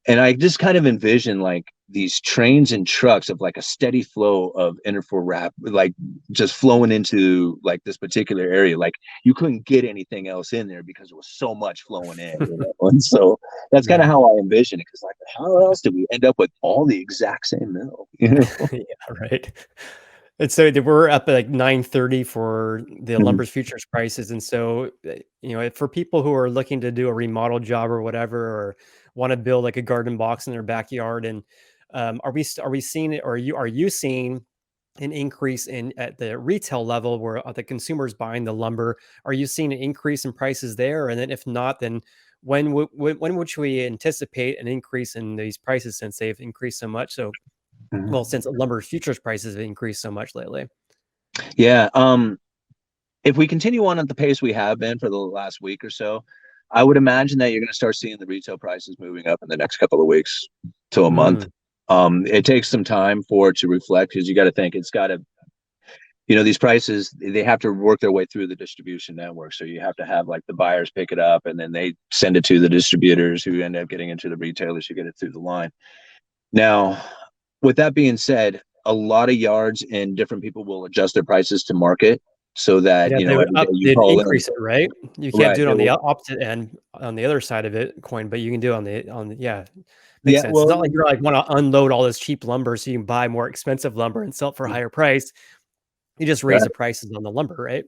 And I just kind of envision like these trains and trucks of like a steady flow of Interfor wrap, like just flowing into like this particular area. Like you couldn't get anything else in there because there was so much flowing in. And so that's kind of Yeah. how I envision it. Cause like, how else did we end up with all the exact same mill? Yeah, right. And so we're up at like 9:30 for the Mhm, lumber futures prices. And so, for people who are looking to do a remodel job or whatever, or want to build like a garden box in their backyard, and are we seeing it, or are you seeing an increase in at the retail level where the consumers buying the lumber? Are you seeing an increase in prices there? And then if not, then when would we anticipate an increase in these prices since they've increased so much? So, well, mhm. since lumber futures prices have increased so much lately. Yeah. If we continue on at the pace we have been for the last week or so, I would imagine that you're going to start seeing the retail prices moving up in the next couple of weeks to a month. Mm, It takes some time for it to reflect because you got to think it's got to, these prices, they have to work their way through the distribution network. So you have to have like the buyers pick it up and then they send it to the distributors who end up getting into the retailers who get it through the line. Now, with that being said, a lot of yards and different people will adjust their prices to market so that, yeah, they would every day you they'd call in, increase it, right? You can't right? do it They on the will, opposite end, on the other side of it coin, but you can do it yeah, makes yeah, sense. It's well, not like you're like wanna unload all this cheap lumber so you can buy more expensive lumber and sell it for a higher price. You just raise right, the prices on the lumber, right?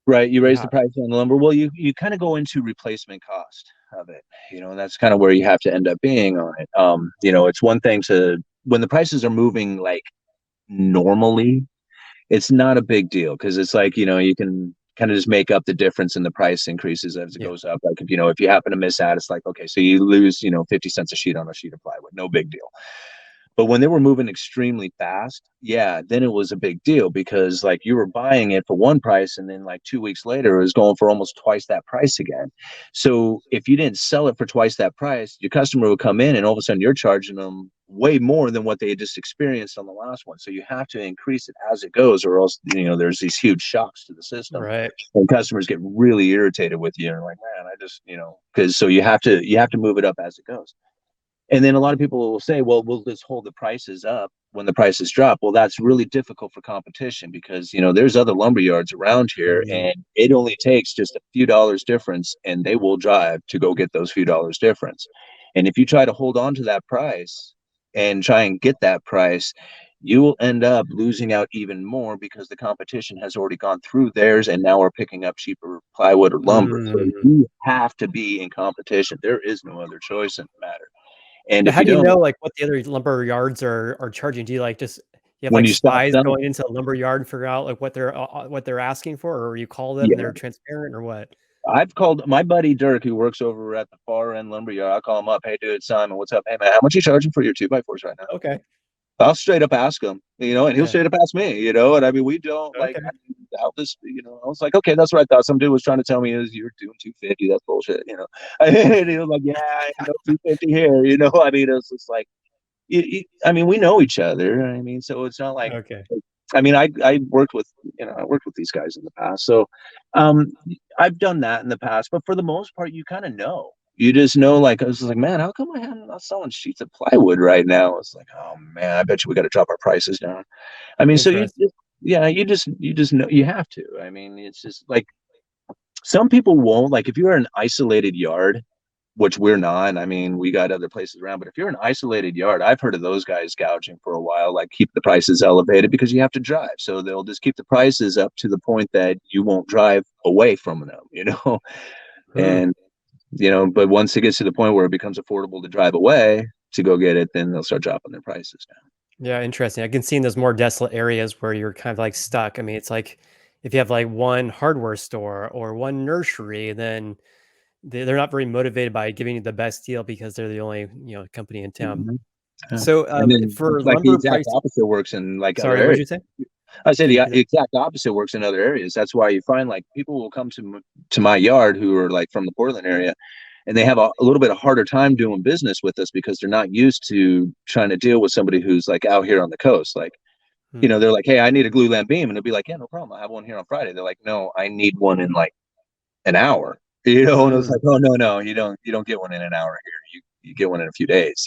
right. You You raise have the price on the lumber. Well, you kind of go into replacement cost of it, and that's kind of where you have to end up being on it. It's one thing to when the prices are moving like normally, it's not a big deal because it's like you can kind of just make up the difference in the price increases as it yeah. goes up. Like if you happen to miss out, it's like okay, so you lose 50 cents a sheet on a sheet of plywood, no big deal. But when they were moving extremely fast, yeah, then it was a big deal because like you were buying it for one price and then like 2 weeks later it was going for almost twice that price again. So if you didn't sell it for twice that price, your customer would come in and all of a sudden you're charging them way more than what they had just experienced on the last one. So you have to increase it as it goes, or else there's these huge shocks to the system, Right. and customers get really irritated with you and like, man, I just because so you have to move it up as it goes. And then a lot of people will say, well, we'll just hold the prices up when the prices drop. Well, that's really difficult for competition because, there's other lumber yards around here Mm, and it only takes just a few dollars difference and they will drive to go get those few dollars difference. And if you try to hold on to that price and try and get that price, you will end up losing out even more because the competition has already gone through theirs and now are picking up cheaper plywood or lumber. So mm. you have to be in competition. There is no other choice in the matter. And But if how you do you don't, know, like, what the other lumber yards are charging? Do you, like, just you have, when like, you stop spies selling, going into a lumber yard and figure out, like, what they're asking for, or you call them and yeah. they're transparent, or what? I've called my buddy Dirk, who works over at the far end lumberyard. I call him up. Hey, dude, Simon, what's up? Hey, man, how much are you charging for your 2x4s right now? Okay. I'll straight up ask him, and he'll Yeah. straight up ask me, and I mean, we don't like, Okay. how this, I was like, okay, that's what I thought. Some dude was trying to tell me is you're doing 250. That's bullshit. And he was like, yeah, I know 250 here, I mean, it's just like, I mean, we know each other. I mean, so it's not like, Okay. I mean, I worked with these guys in the past, so um, I've done that in the past. But for the most part, you kind of know. You just know, like I was like, man, how come I'm not selling sheets of plywood right now? It's like, oh man, I bet you we got to drop our prices down. I mean, so Interesting. yeah, you just know you have to. I mean, it's just like some people won't. Like if you're an isolated yard, which we're not. I mean, we got other places around, but if you're an isolated yard, I've heard of those guys gouging for a while, like keep the prices elevated because you have to drive. So they'll just keep the prices up to the point that you won't drive away from them. Hmm. And, but once it gets to the point where it becomes affordable to drive away to go get it, then they'll start dropping their prices down. Yeah, interesting. I can see in those more desolate areas where you're kind of, like, stuck. I mean, it's like if you have, like, one hardware store or one nursery, then they're not very motivated by giving you the best deal because they're the only, company in town. Mhm. Yeah. So, And then for like the lumber exact price. opposite works in like other Sorry, what'd areas. you say? I say Can you the repeat that? exact opposite works in other areas. That's why you find like people will come to my yard who are like from the Portland area, and they have a little bit of harder time doing business with us because they're not used to trying to deal with somebody who's like out here on the coast. Like, Hmm. they're like, hey, I need a glue lamp beam, and they'll be like, yeah, no problem. I have one here on Friday. They're like, no, I need one in like an hour. And it's Mm, like, oh no, you don't get one in an hour here. You get one in a few days.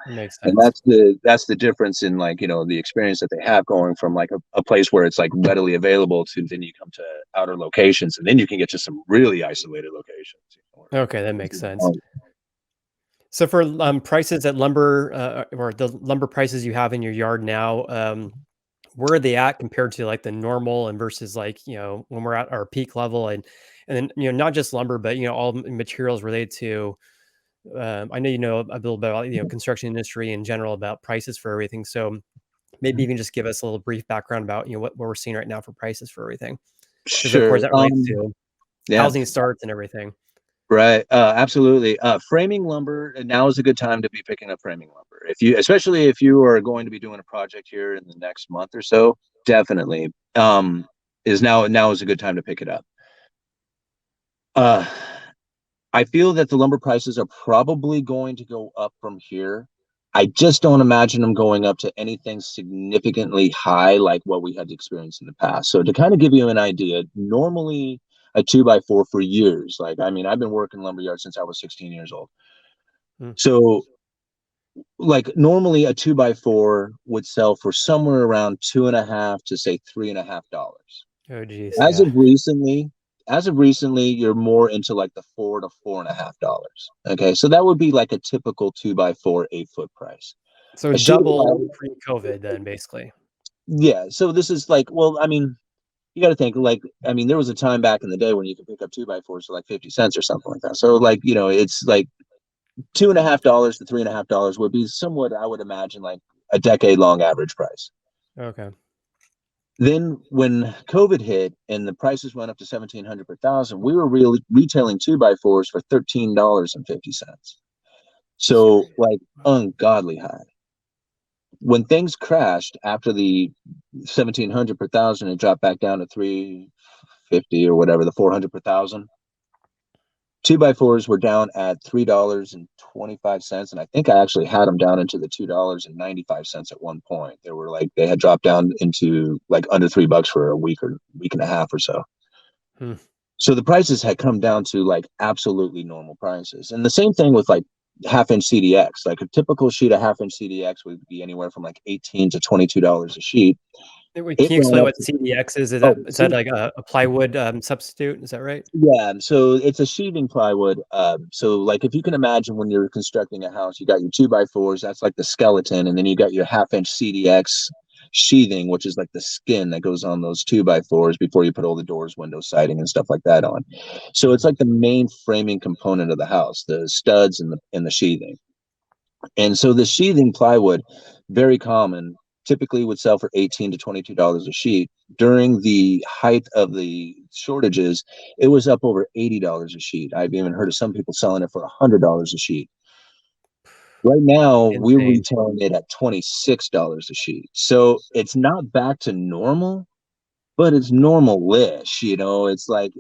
makes And sense. that's the difference in like the experience that they have going from like a place where it's like readily available to then you come to outer locations and then you can get to some really isolated locations. Okay, that makes sense. So for, prices at lumber, or the lumber prices you have in your yard now, where are they at compared to, like, the normal and versus, like, when we're at our peak level and then, not just lumber, but, all materials related to, I know you know a little bit about, construction industry in general about prices for everything. So maybe you can just give us a little brief background about, what we're seeing right now for prices for everything. Because of course Sure. that relates to Yeah. housing starts and everything. Right. Absolutely. Framing lumber. Now is a good time to be picking up framing lumber. Especially if you are going to be doing a project here in the next month or so, definitely. Is now is a good time to pick it up. Uh, I feel that the lumber prices are probably going to go up from here. I just don't imagine them going up to anything significantly high like what we had experienced in the past. So to kind of give you an idea, normally a 2x4 for years, like I mean, I've been working lumberyard since I was 16 years old. Mm. So like normally a 2x4 would sell for somewhere around 2.5 to say $3.5. Oh geez, As yeah. of recently, you're more into like the $4 to $4.5. Okay, so that would be like a typical 2x4 8 foot price. So A sheet of double plywood, pre-COVID then basically. yeah. So this is like, well, I mean, you got to think like, I mean, there was a time back in the day when you could pick up 2x4s for like 50 cents or something like that. So like, it's like $2.5 to $3.5 would be somewhat, I would imagine, like a decade long average price. Okay. Then when COVID hit and the prices went up to 1,700 per thousand, we were really retailing 2x4s for $13.50. That's So crazy. like Wow. ungodly high. when things crashed after the 1700 per thousand, it dropped back down to 350 or whatever, the 400 per thousand. Two by fours were down at $3.25, and I think I actually had them down into the $2.95 at one point. They were like they had dropped down into like under $3 for a week or week and a half or so. Hmm. So the prices had come down to like absolutely normal prices. And the same thing with like half inch CDX. Like a typical sheet of half inch CDX would be anywhere from like 18 to $22 a sheet. Wait, It can you ran explain up what to, CDX is? oh, Is that like a plywood substitute? Is that right? yeah, so it's a sheathing plywood. So like if you can imagine when you're constructing a house, you got your two by fours, that's like the skeleton, and then you got your half inch CDX sheathing, which is like the skin that goes on those two by fours before you put all the doors, windows, siding, and stuff like that on. So it's Mhm. like the main framing component of the house, the studs and the sheathing. And so the sheathing plywood, very common, typically would sell for 18 to $22 a sheet. During the height of the shortages, it was up over $80 a sheet. I've even heard of some people selling it for $100 a sheet. Right now, we're Insane. retailing it at $26 a sheet. So it's not back to normal, but it's normal-ish. It's like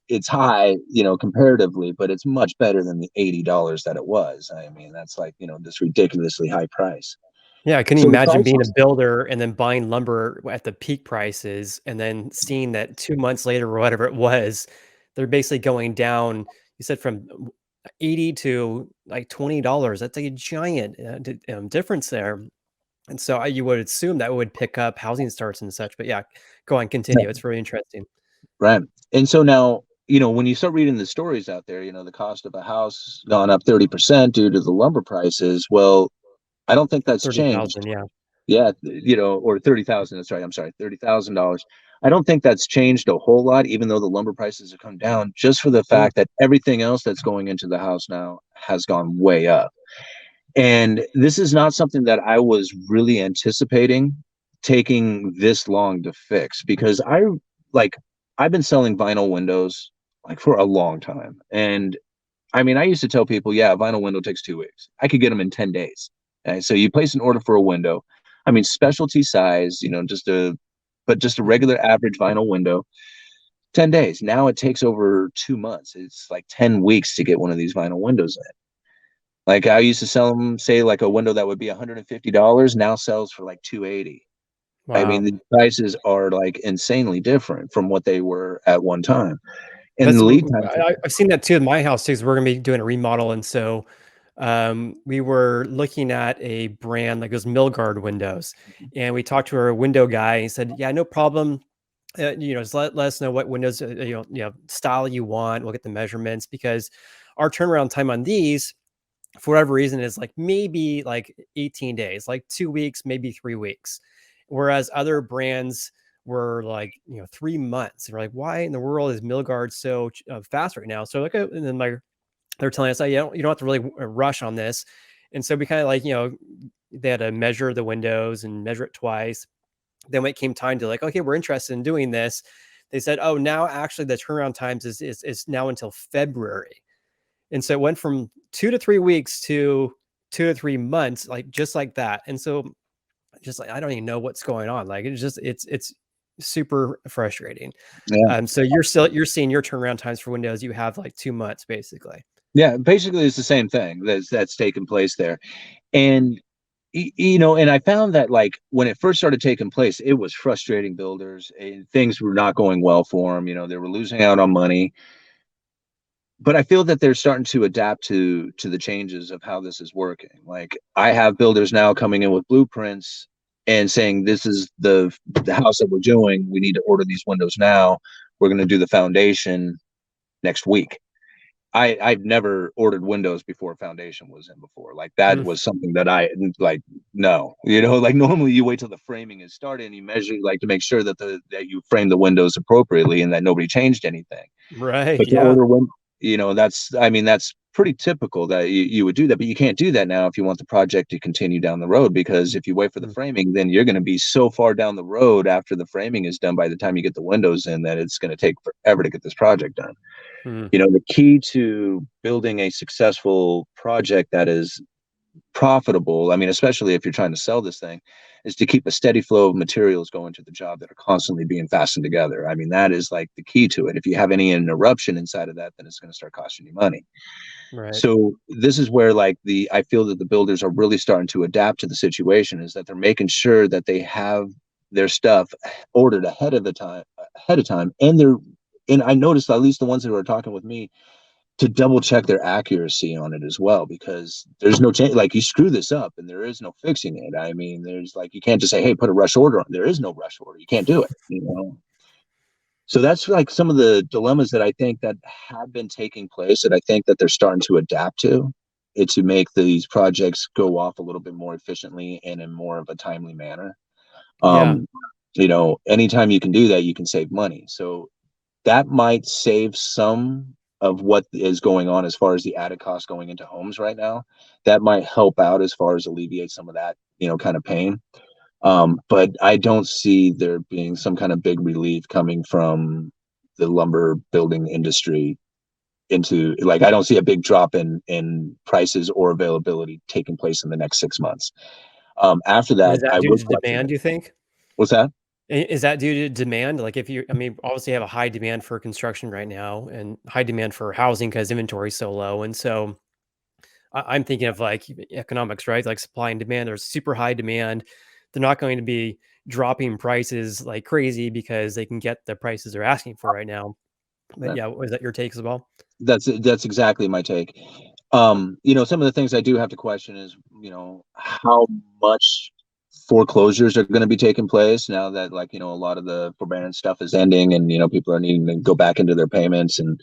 it's high, comparatively, but it's much better than the $80 that it was. I mean, that's like, this ridiculously high price. Yeah, can you So the imagine being a prices, builder and then buying lumber at the peak prices and then seeing that 2 months later or whatever it was, they're basically going down, you said from 80 to, like, $20. That's a giant, difference there, and so, you would assume that would pick up housing starts and such, but yeah, go on, continue, it's really interesting. right? And so now, when you start reading the stories out there, the cost of a house gone up 30% due to the lumber prices. Well, I don't think that's changed. 30,000, yeah. Yeah, or 30,000. That's right. I'm sorry, $30,000. I don't think that's changed a whole lot, even though the lumber prices have come down, just for the Mm, fact that everything else that's going into the house now has gone way up. And this is not something that I was really anticipating taking this long to fix because like I've been selling vinyl windows like for a long time. And I mean, I used to tell people, yeah, a vinyl window takes 2 weeks. I could get them in 10 days. Okay? So you place an order for a window. I mean, specialty size, just a mhm. regular average vinyl window, 10 days. Now it takes over 2 months. It's like 10 weeks to get one of these vinyl windows in. Like I used to sell them, say like a window that would be $150 now sells for like 280. I mean, Wow. the prices are like insanely different from what they were at one time. And That's the lead w times, I've seen that too in my house too, 'cause we're gonna be doing a remodel, and so, we were looking at a brand like those Milgard windows, and we talked to our window guy, and he said, "Yeah, no problem, just let us know what windows, style you want, we'll get the measurements," because our turnaround time on these, for whatever reason, is like maybe like 18 days, like 2 weeks, maybe 3 weeks. Whereas other brands were like, 3 months. We're like, "Why in the world is Milgard so fast right now?" So like, and then like they're telling us, "Oh, you don't have to really rush on this." And so we kind of like, they had to measure the windows and measure it twice. Then when it came time to like, okay, we're interested in doing this, they said, "Oh, now actually the turnaround times is now until February." And so it went from 2 to 3 weeks to 2 to 3 months, like, just like that. And so, just like, I don't even know what's going on. Like, it's super frustrating. yeah, So you're seeing your turnaround times for Windows, you have, like, 2 months, basically. yeah, basically it's the same thing that's taking place there. And and I found that like when it first started taking place, it was frustrating builders. And things were not going well for them. They were losing out on money. But I feel that they're starting to adapt to the changes of how this is working. Like I have builders now coming in with blueprints and saying this is the house that we're doing. We need to order these windows now. We're going to do the foundation next week. I've never ordered windows before foundation was in before. Like that Mm, was something that I like no. Like normally you wait till the framing is started and you measure like to make sure that you frame the windows appropriately and that nobody changed anything. right, But to yeah. order one, that's I mean that's pretty typical that you would do that, but you can't do that now if you want the project to continue down the road because if you wait for the Mm, framing, then you're going to be so far down the road after the framing is done by the time you get the windows in that it's going to take forever to get this project done. mm, The key to building a successful project that is profitable, I mean, especially if you're trying to sell this thing, is to keep a steady flow of materials going to the job that are constantly being fastened together. I mean, that is like the key to it. If you have any interruption inside of that, then it's going to start costing you money. Right. So this is where like the I feel that the builders are really starting to adapt to the situation, is that they're making sure that they have their stuff ordered ahead of time, and I noticed at least the ones that were talking with me to double check their accuracy on it as well, because there's no change. Like, you screw this up and there is no fixing it. I mean, there's like, you can't just say, hey, put a rush order on. There is no rush order. You can't do it, you know? So that's like some of the dilemmas that I think that have been taking place, that I think that they're starting to adapt to it, to make these projects go off a little bit more efficiently and in more of a timely manner. Yeah. Um, anytime you can do that, you can save money. So that might save some of what is going on as far as the added cost going into homes right now. That might help out as far as alleviate some of that, kind of pain. But I don't see there being some kind of big relief coming from the lumber building industry into, like, I don't see a big drop in prices or availability taking place in the next 6 months. After And that, is that I due would to question demand, it. do you think? What's that? Is that due to demand? Like if you, I mean, obviously you have a high demand for construction right now and high demand for housing because inventory is so low. And so I'm thinking of like economics, right? Like supply and demand. There's super high demand. They're not going to be dropping prices like crazy because they can get the prices they're asking for right now. But yeah, was that your take as well? That's exactly my take. Some of the things I do have to question is, how much foreclosures are going to be taking place now that, like, a lot of the forbearance stuff is ending, and people are needing to go back into their payments, and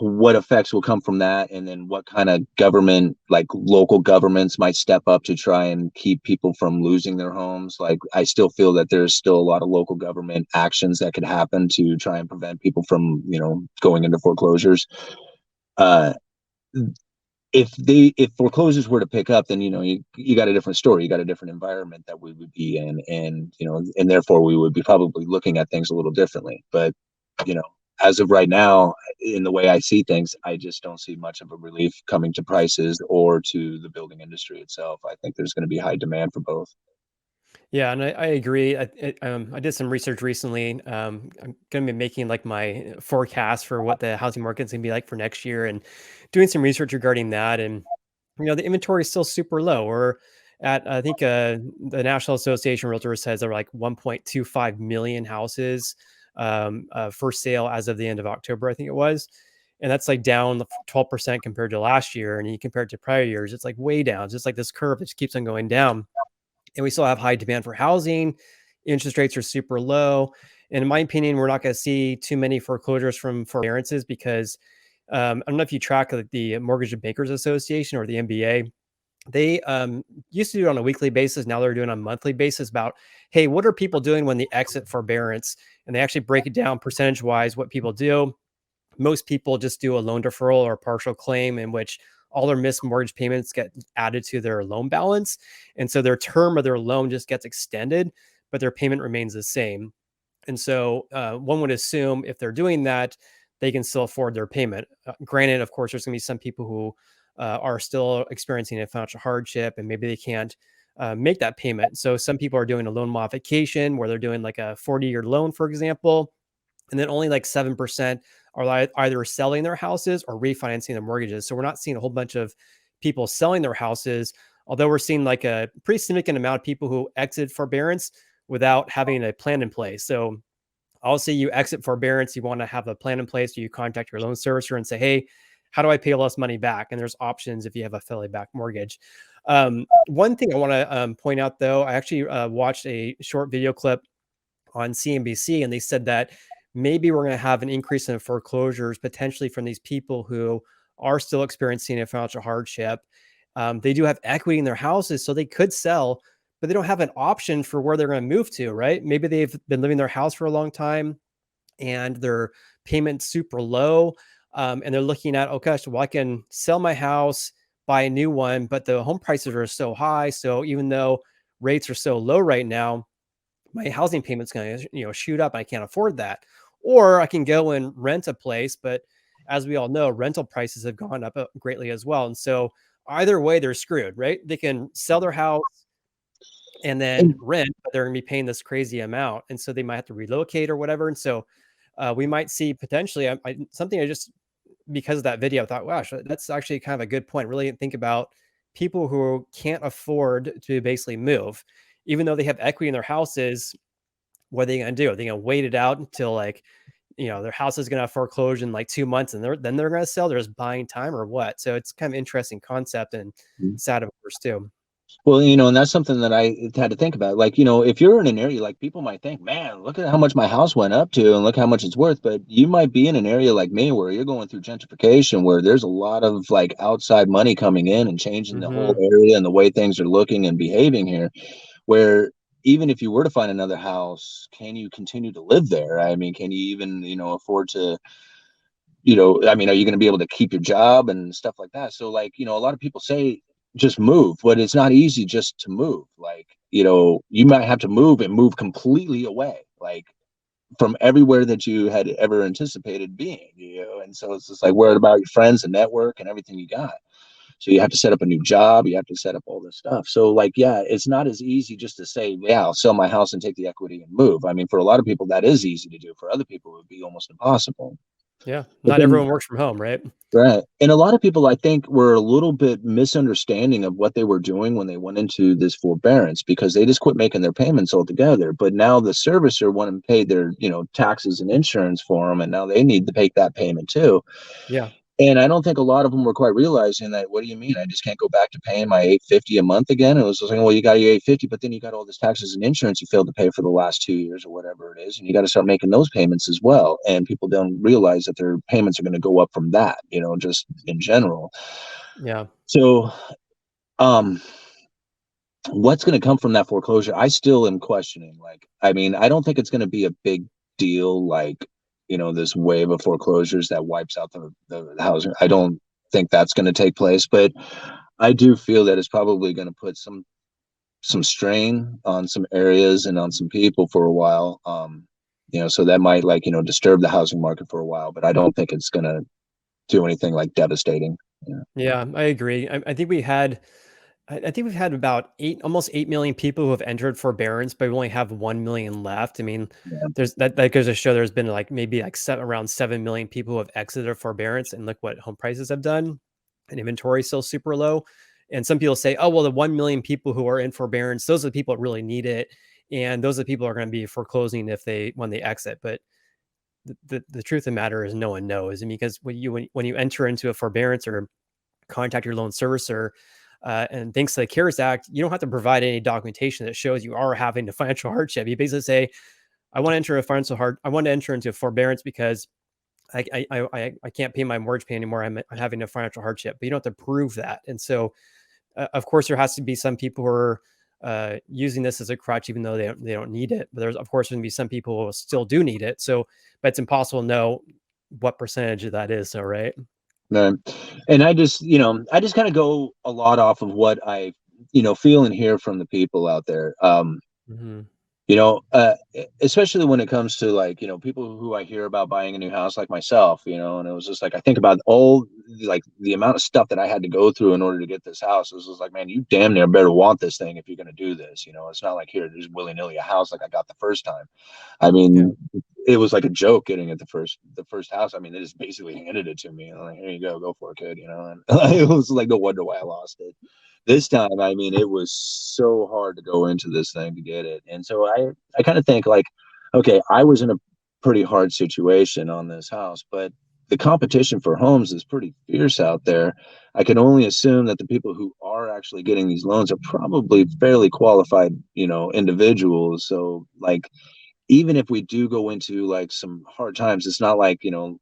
what effects will come from that, and then what kind of government, like local governments, might step up to try and keep people from losing their homes. Like, I still feel that there's still a lot of local government actions that could happen to try and prevent people from going into foreclosures. uh if foreclosures were to pick up, then you got a different story. You got a different environment that we would be in, and therefore we would be probably looking at things a little differently. But you know as of right now, in the way I see things, I just don't see much of a relief coming to prices or to the building industry itself. I think there's going to be high demand for both. Yeah, and I agree. I did some research recently. I'm going to be making like my forecast for what the housing market's going to be like for next year, and doing some research regarding that. And the inventory is still super low. We're at, I think, the National Association of Realtors says there are like 1.25 million houses for sale as of the end of October, I think it was. And that's like down 12% compared to last year. And you compare it to prior years, it's like way down. It's just like this curve that just keeps on going down. And we still have high demand for housing. Interest rates are super low. And in my opinion, we're not going to see too many foreclosures from forbearances because I don't know if you track the Mortgage Bankers Association or the MBA. They used to do it on a weekly basis. Now they're doing it on a monthly basis about, hey, what are people doing when they exit forbearance? And they actually break it down percentage wise what people do. Most people just do a loan deferral or a partial claim in which all their missed mortgage payments get added to their loan balance. And so their term of their loan just gets extended, but their payment remains the same. And so one would assume if they're doing that, they can still afford their payment. Granted, of course, there's going to be some people who are still experiencing a financial hardship and maybe they can't make that payment. So some people are doing a loan modification where they're doing like a 40-year loan, for example, and then only like 7% are either selling their houses or refinancing their mortgages. So we're not seeing a whole bunch of people selling their houses, although we're seeing like a pretty significant amount of people who exit forbearance without having a plan in place. So I'll say you exit forbearance, you want to have a plan in place. You contact your loan servicer and say, hey, how do I pay less money back? And there's options if you have a fairly back mortgage. One thing I want to point out, though, I actually watched a short video clip on CNBC, and they said that maybe we're going to have an increase in foreclosures potentially from these people who are still experiencing a financial hardship. They do have equity in their houses, so they could sell, but they don't have an option for where they're going to move to, right? Maybe they've been living in their house for a long time and their payment's super low. And they're looking at, okay, so well, I can sell my house, buy a new one, but the home prices are so high. So even though rates are so low right now, my housing payment's going to shoot up. I can't afford that. Or I can go and rent a place, but as we all know, rental prices have gone up greatly as well. And so either way, they're screwed, right? They can sell their house and then rent, but they're going to be paying this crazy amount, and so they might have to relocate or whatever. And so we might see potentially something I just because of that video, I thought, wow, that's actually kind of a good point. Really didn't think about people who can't afford to basically move, even though they have equity in their houses. What are they going to do? Are they going to wait it out until like, their house is going to foreclose in like 2 months and then they're going to sell? They're just buying time or what? So it's kind of interesting concept and sad, of course, too. Well, and that's something that I had to think about. Like, if you're in an area, like people might think, man, look at how much my house went up to and look how much it's worth. But you might be in an area like me where you're going through gentrification, where there's a lot of like outside money coming in and changing the whole Hmm. area and the way things are looking and behaving here. Where even if you were to find another house, can you continue to live there? I mean, can you even, afford to I mean, are you going to be able to keep your job and stuff like that? So, like, a lot of people say just move, but it's not easy just to move. Like, you might have to move and move completely away, like from everywhere that you had ever anticipated being, and so it's just like, worried about your friends and network and everything you got. So you have to set up a new job, you have to set up all this stuff. So, like, yeah, it's not as easy just to say, yeah, I'll sell my house and take the equity and move. I mean, for a lot of people, that is easy to do. For other people, it would be almost impossible. Yeah. But Not then everyone works from home, right? right. And a lot of people, I think, were a little bit misunderstanding of what they were doing when they went into this forbearance because they just quit making their payments altogether. But now the servicer went and paid their, taxes and insurance for them, and now they need to pay that payment too. Yeah. And I don't think a lot of them were quite realizing that. What do you mean? I just can't go back to paying my 850 a month again? It was just like, well, you got your 850, but then you got all this taxes and insurance you failed to pay for the last 2 years or whatever it is, and you got to start making those payments as well. And people don't realize that their payments are going to go up from that, just in general. Yeah. So, um, what's going to come from that foreclosure? I still am questioning. Like, I mean, I don't think it's going to be a big deal. Like, this wave of foreclosures that wipes out the housing. I don't think that's going to take place, but I do feel that it's probably going to put some strain on some areas and on some people for a while. So that might like disturb the housing market for a while, but I don't think it's going to do anything like devastating. Yeah. Yeah, I agree. I think I think we've had about almost 8 million people who have entered forbearance, but we only have 1 million left. I mean, Yeah. that goes to show there's been like maybe like around 7 million people who have exited forbearance, and look what home prices have done, and inventory is still super low. And some people say, oh well, the 1 million people who are in forbearance, those are the people that really need it, and those are the people who are going to be foreclosing when they exit. But the truth of the matter is, no one knows. I mean, because when you enter into a forbearance or contact your loan servicer. And thanks to the CARES Act, you don't have to provide any documentation that shows you are having a financial hardship. You basically say, I want to enter into a forbearance because I can't pay my mortgage payment anymore. I'm having a financial hardship, but you don't have to prove that. And so, of course, there has to be some people who are using this as a crutch, even though they don't need it. But there's, of course, going to be some people who still do need it. So, but it's impossible to know what percentage of that is. So, right. No. And I just kind of go a lot off of what I, feel and hear from the people out there. Hmm. You know, uh, Especially when it comes to like, people who I hear about buying a new house like myself, and it was just like, I think about all like the amount of stuff that I had to go through in order to get this house. It was just like, man, you damn near better want this thing if you're going to do this. It's not like here, just willy nilly a house like I got the first time. I Yeah. mean, it was like a joke getting it the first house. I mean, they just basically handed it to me. I'm like, here you go for it, kid. And it was like no wonder why I lost it. This time, I mean, it was so hard to go into this thing to get it, and so I kind of think like, okay, I was in a pretty hard situation on this house, but the competition for homes is pretty fierce out there. I can only assume that the people who are actually getting these loans are probably fairly qualified, individuals. So like even if we do go into like some hard times, it's not like,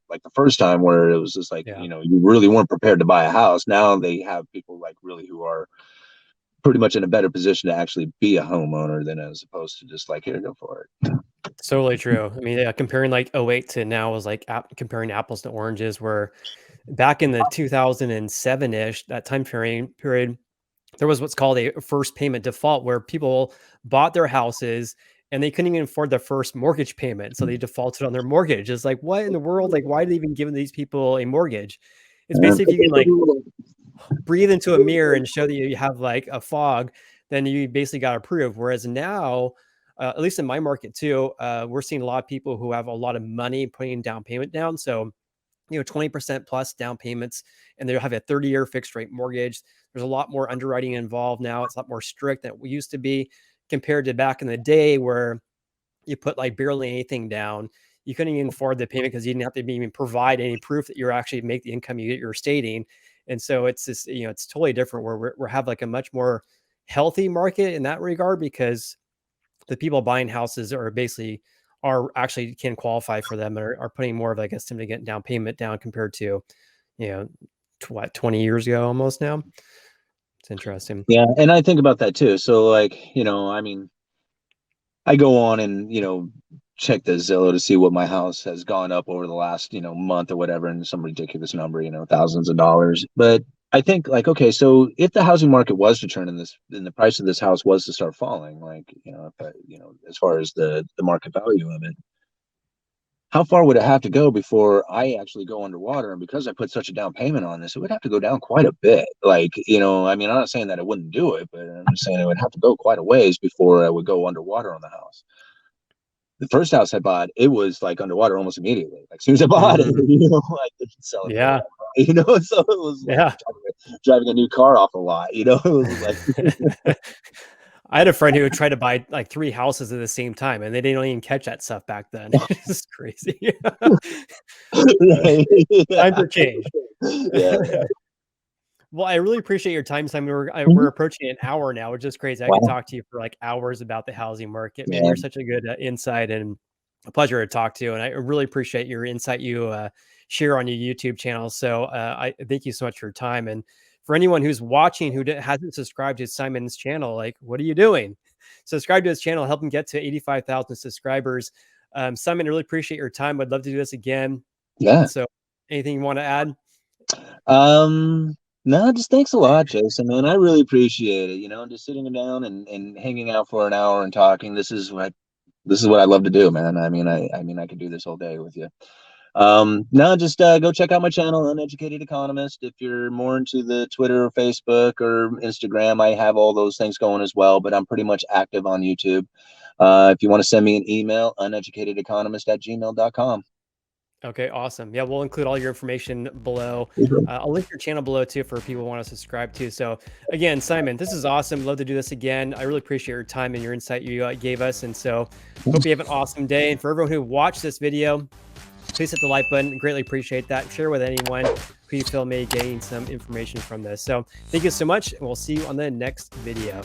like the first time where it was just like, Yeah. you really weren't prepared to buy a house. Now they have people like really who are pretty much in a better position to actually be a homeowner than as opposed to just like, here, go for it. Totally true. I mean, yeah, comparing like '08 to now is like comparing apples to oranges, where back in the 2007-ish, that time period, there was what's called a first payment default where people bought their houses and they couldn't even afford their first mortgage payment. So they defaulted on their mortgage. It's like, what in the world? Like, why did they even give these people a mortgage? It's basically if you can like breathe into a mirror and show that you have like a fog, then you basically got approved. Whereas now, at least in my market too, we're seeing a lot of people who have a lot of money putting down payment down. So 20% plus down payments, and they'll have a 30-year fixed rate mortgage. There's a lot more underwriting involved now. It's a lot more strict than it used to be compared to back in the day where you put like barely anything down. You couldn't even afford the payment because you didn't have to even provide any proof that you're actually make the income you're stating. And so it's just, it's totally different where we're have like a much more healthy market in that regard because the people buying houses are basically are actually can qualify for them are putting more of like a significant down payment down compared to, you know, 20 years ago almost now. It's interesting. Yeah, and I think about that too. So like, I mean, I go on and, check the Zillow to see what my house has gone up over the last, month or whatever, and some ridiculous number, thousands of dollars. But I think like, okay, so if the housing market was to turn and the price of this house was to start falling, like, if I, as far as the market value of it, how far would it have to go before I actually go underwater? And because I put such a down payment on this, it would have to go down quite a bit. Like, I mean, I'm not saying that I wouldn't do it, but I'm just saying it would have to go quite a ways before I would go underwater on the house. The first house I bought, it was like underwater almost immediately. Like as soon as I bought it, Mhm. I didn't sell it for a Yeah. while, so it was like Yeah. driving a new car off a lot, it was like, I had a friend who would try to buy like 3 houses at the same time, and they didn't even catch that stuff back then. It's crazy. right. Yeah. Times are changed. Yeah. Well, I really appreciate your time, Simon. We're Mhm. approaching an hour now, which is crazy. I could Wow. talk to you for like hours about the housing market. Man, Yeah. you're such a good insight and a pleasure to talk to. And I really appreciate your insight you share on your YouTube channel. So I thank you so much for your time. And for anyone who's watching who hasn't subscribed to Simon's channel, like, what are you doing? Subscribe to his channel, help him get to 85,000 subscribers. Simon, I really appreciate your time. I'd love to do this again. Yeah. So anything you want to add? Um, no, just thanks a lot, Jason, man. I really appreciate it. Just sitting down and hanging out for an hour and talking. This is what I love to do, man. I could do this all day with you. No, just go check out my channel, Uneducated Economist. If you're more into the Twitter or Facebook or Instagram, I have all those things going as well, but I'm pretty much active on YouTube. If you want to send me an email, uneducatedeconomist@gmail.com. Okay, awesome. Yeah, we'll include all your information below. I'll link your channel below too for people who want to subscribe to. So again, Simon, this is awesome. Love to do this again. I really appreciate your time and your insight you gave us. And so hope you have an awesome day. And for everyone who watched this video, please hit the like button. Greatly appreciate that. Share with anyone who you feel may gain some information from this. So thank you so much. And we'll see you on the next video.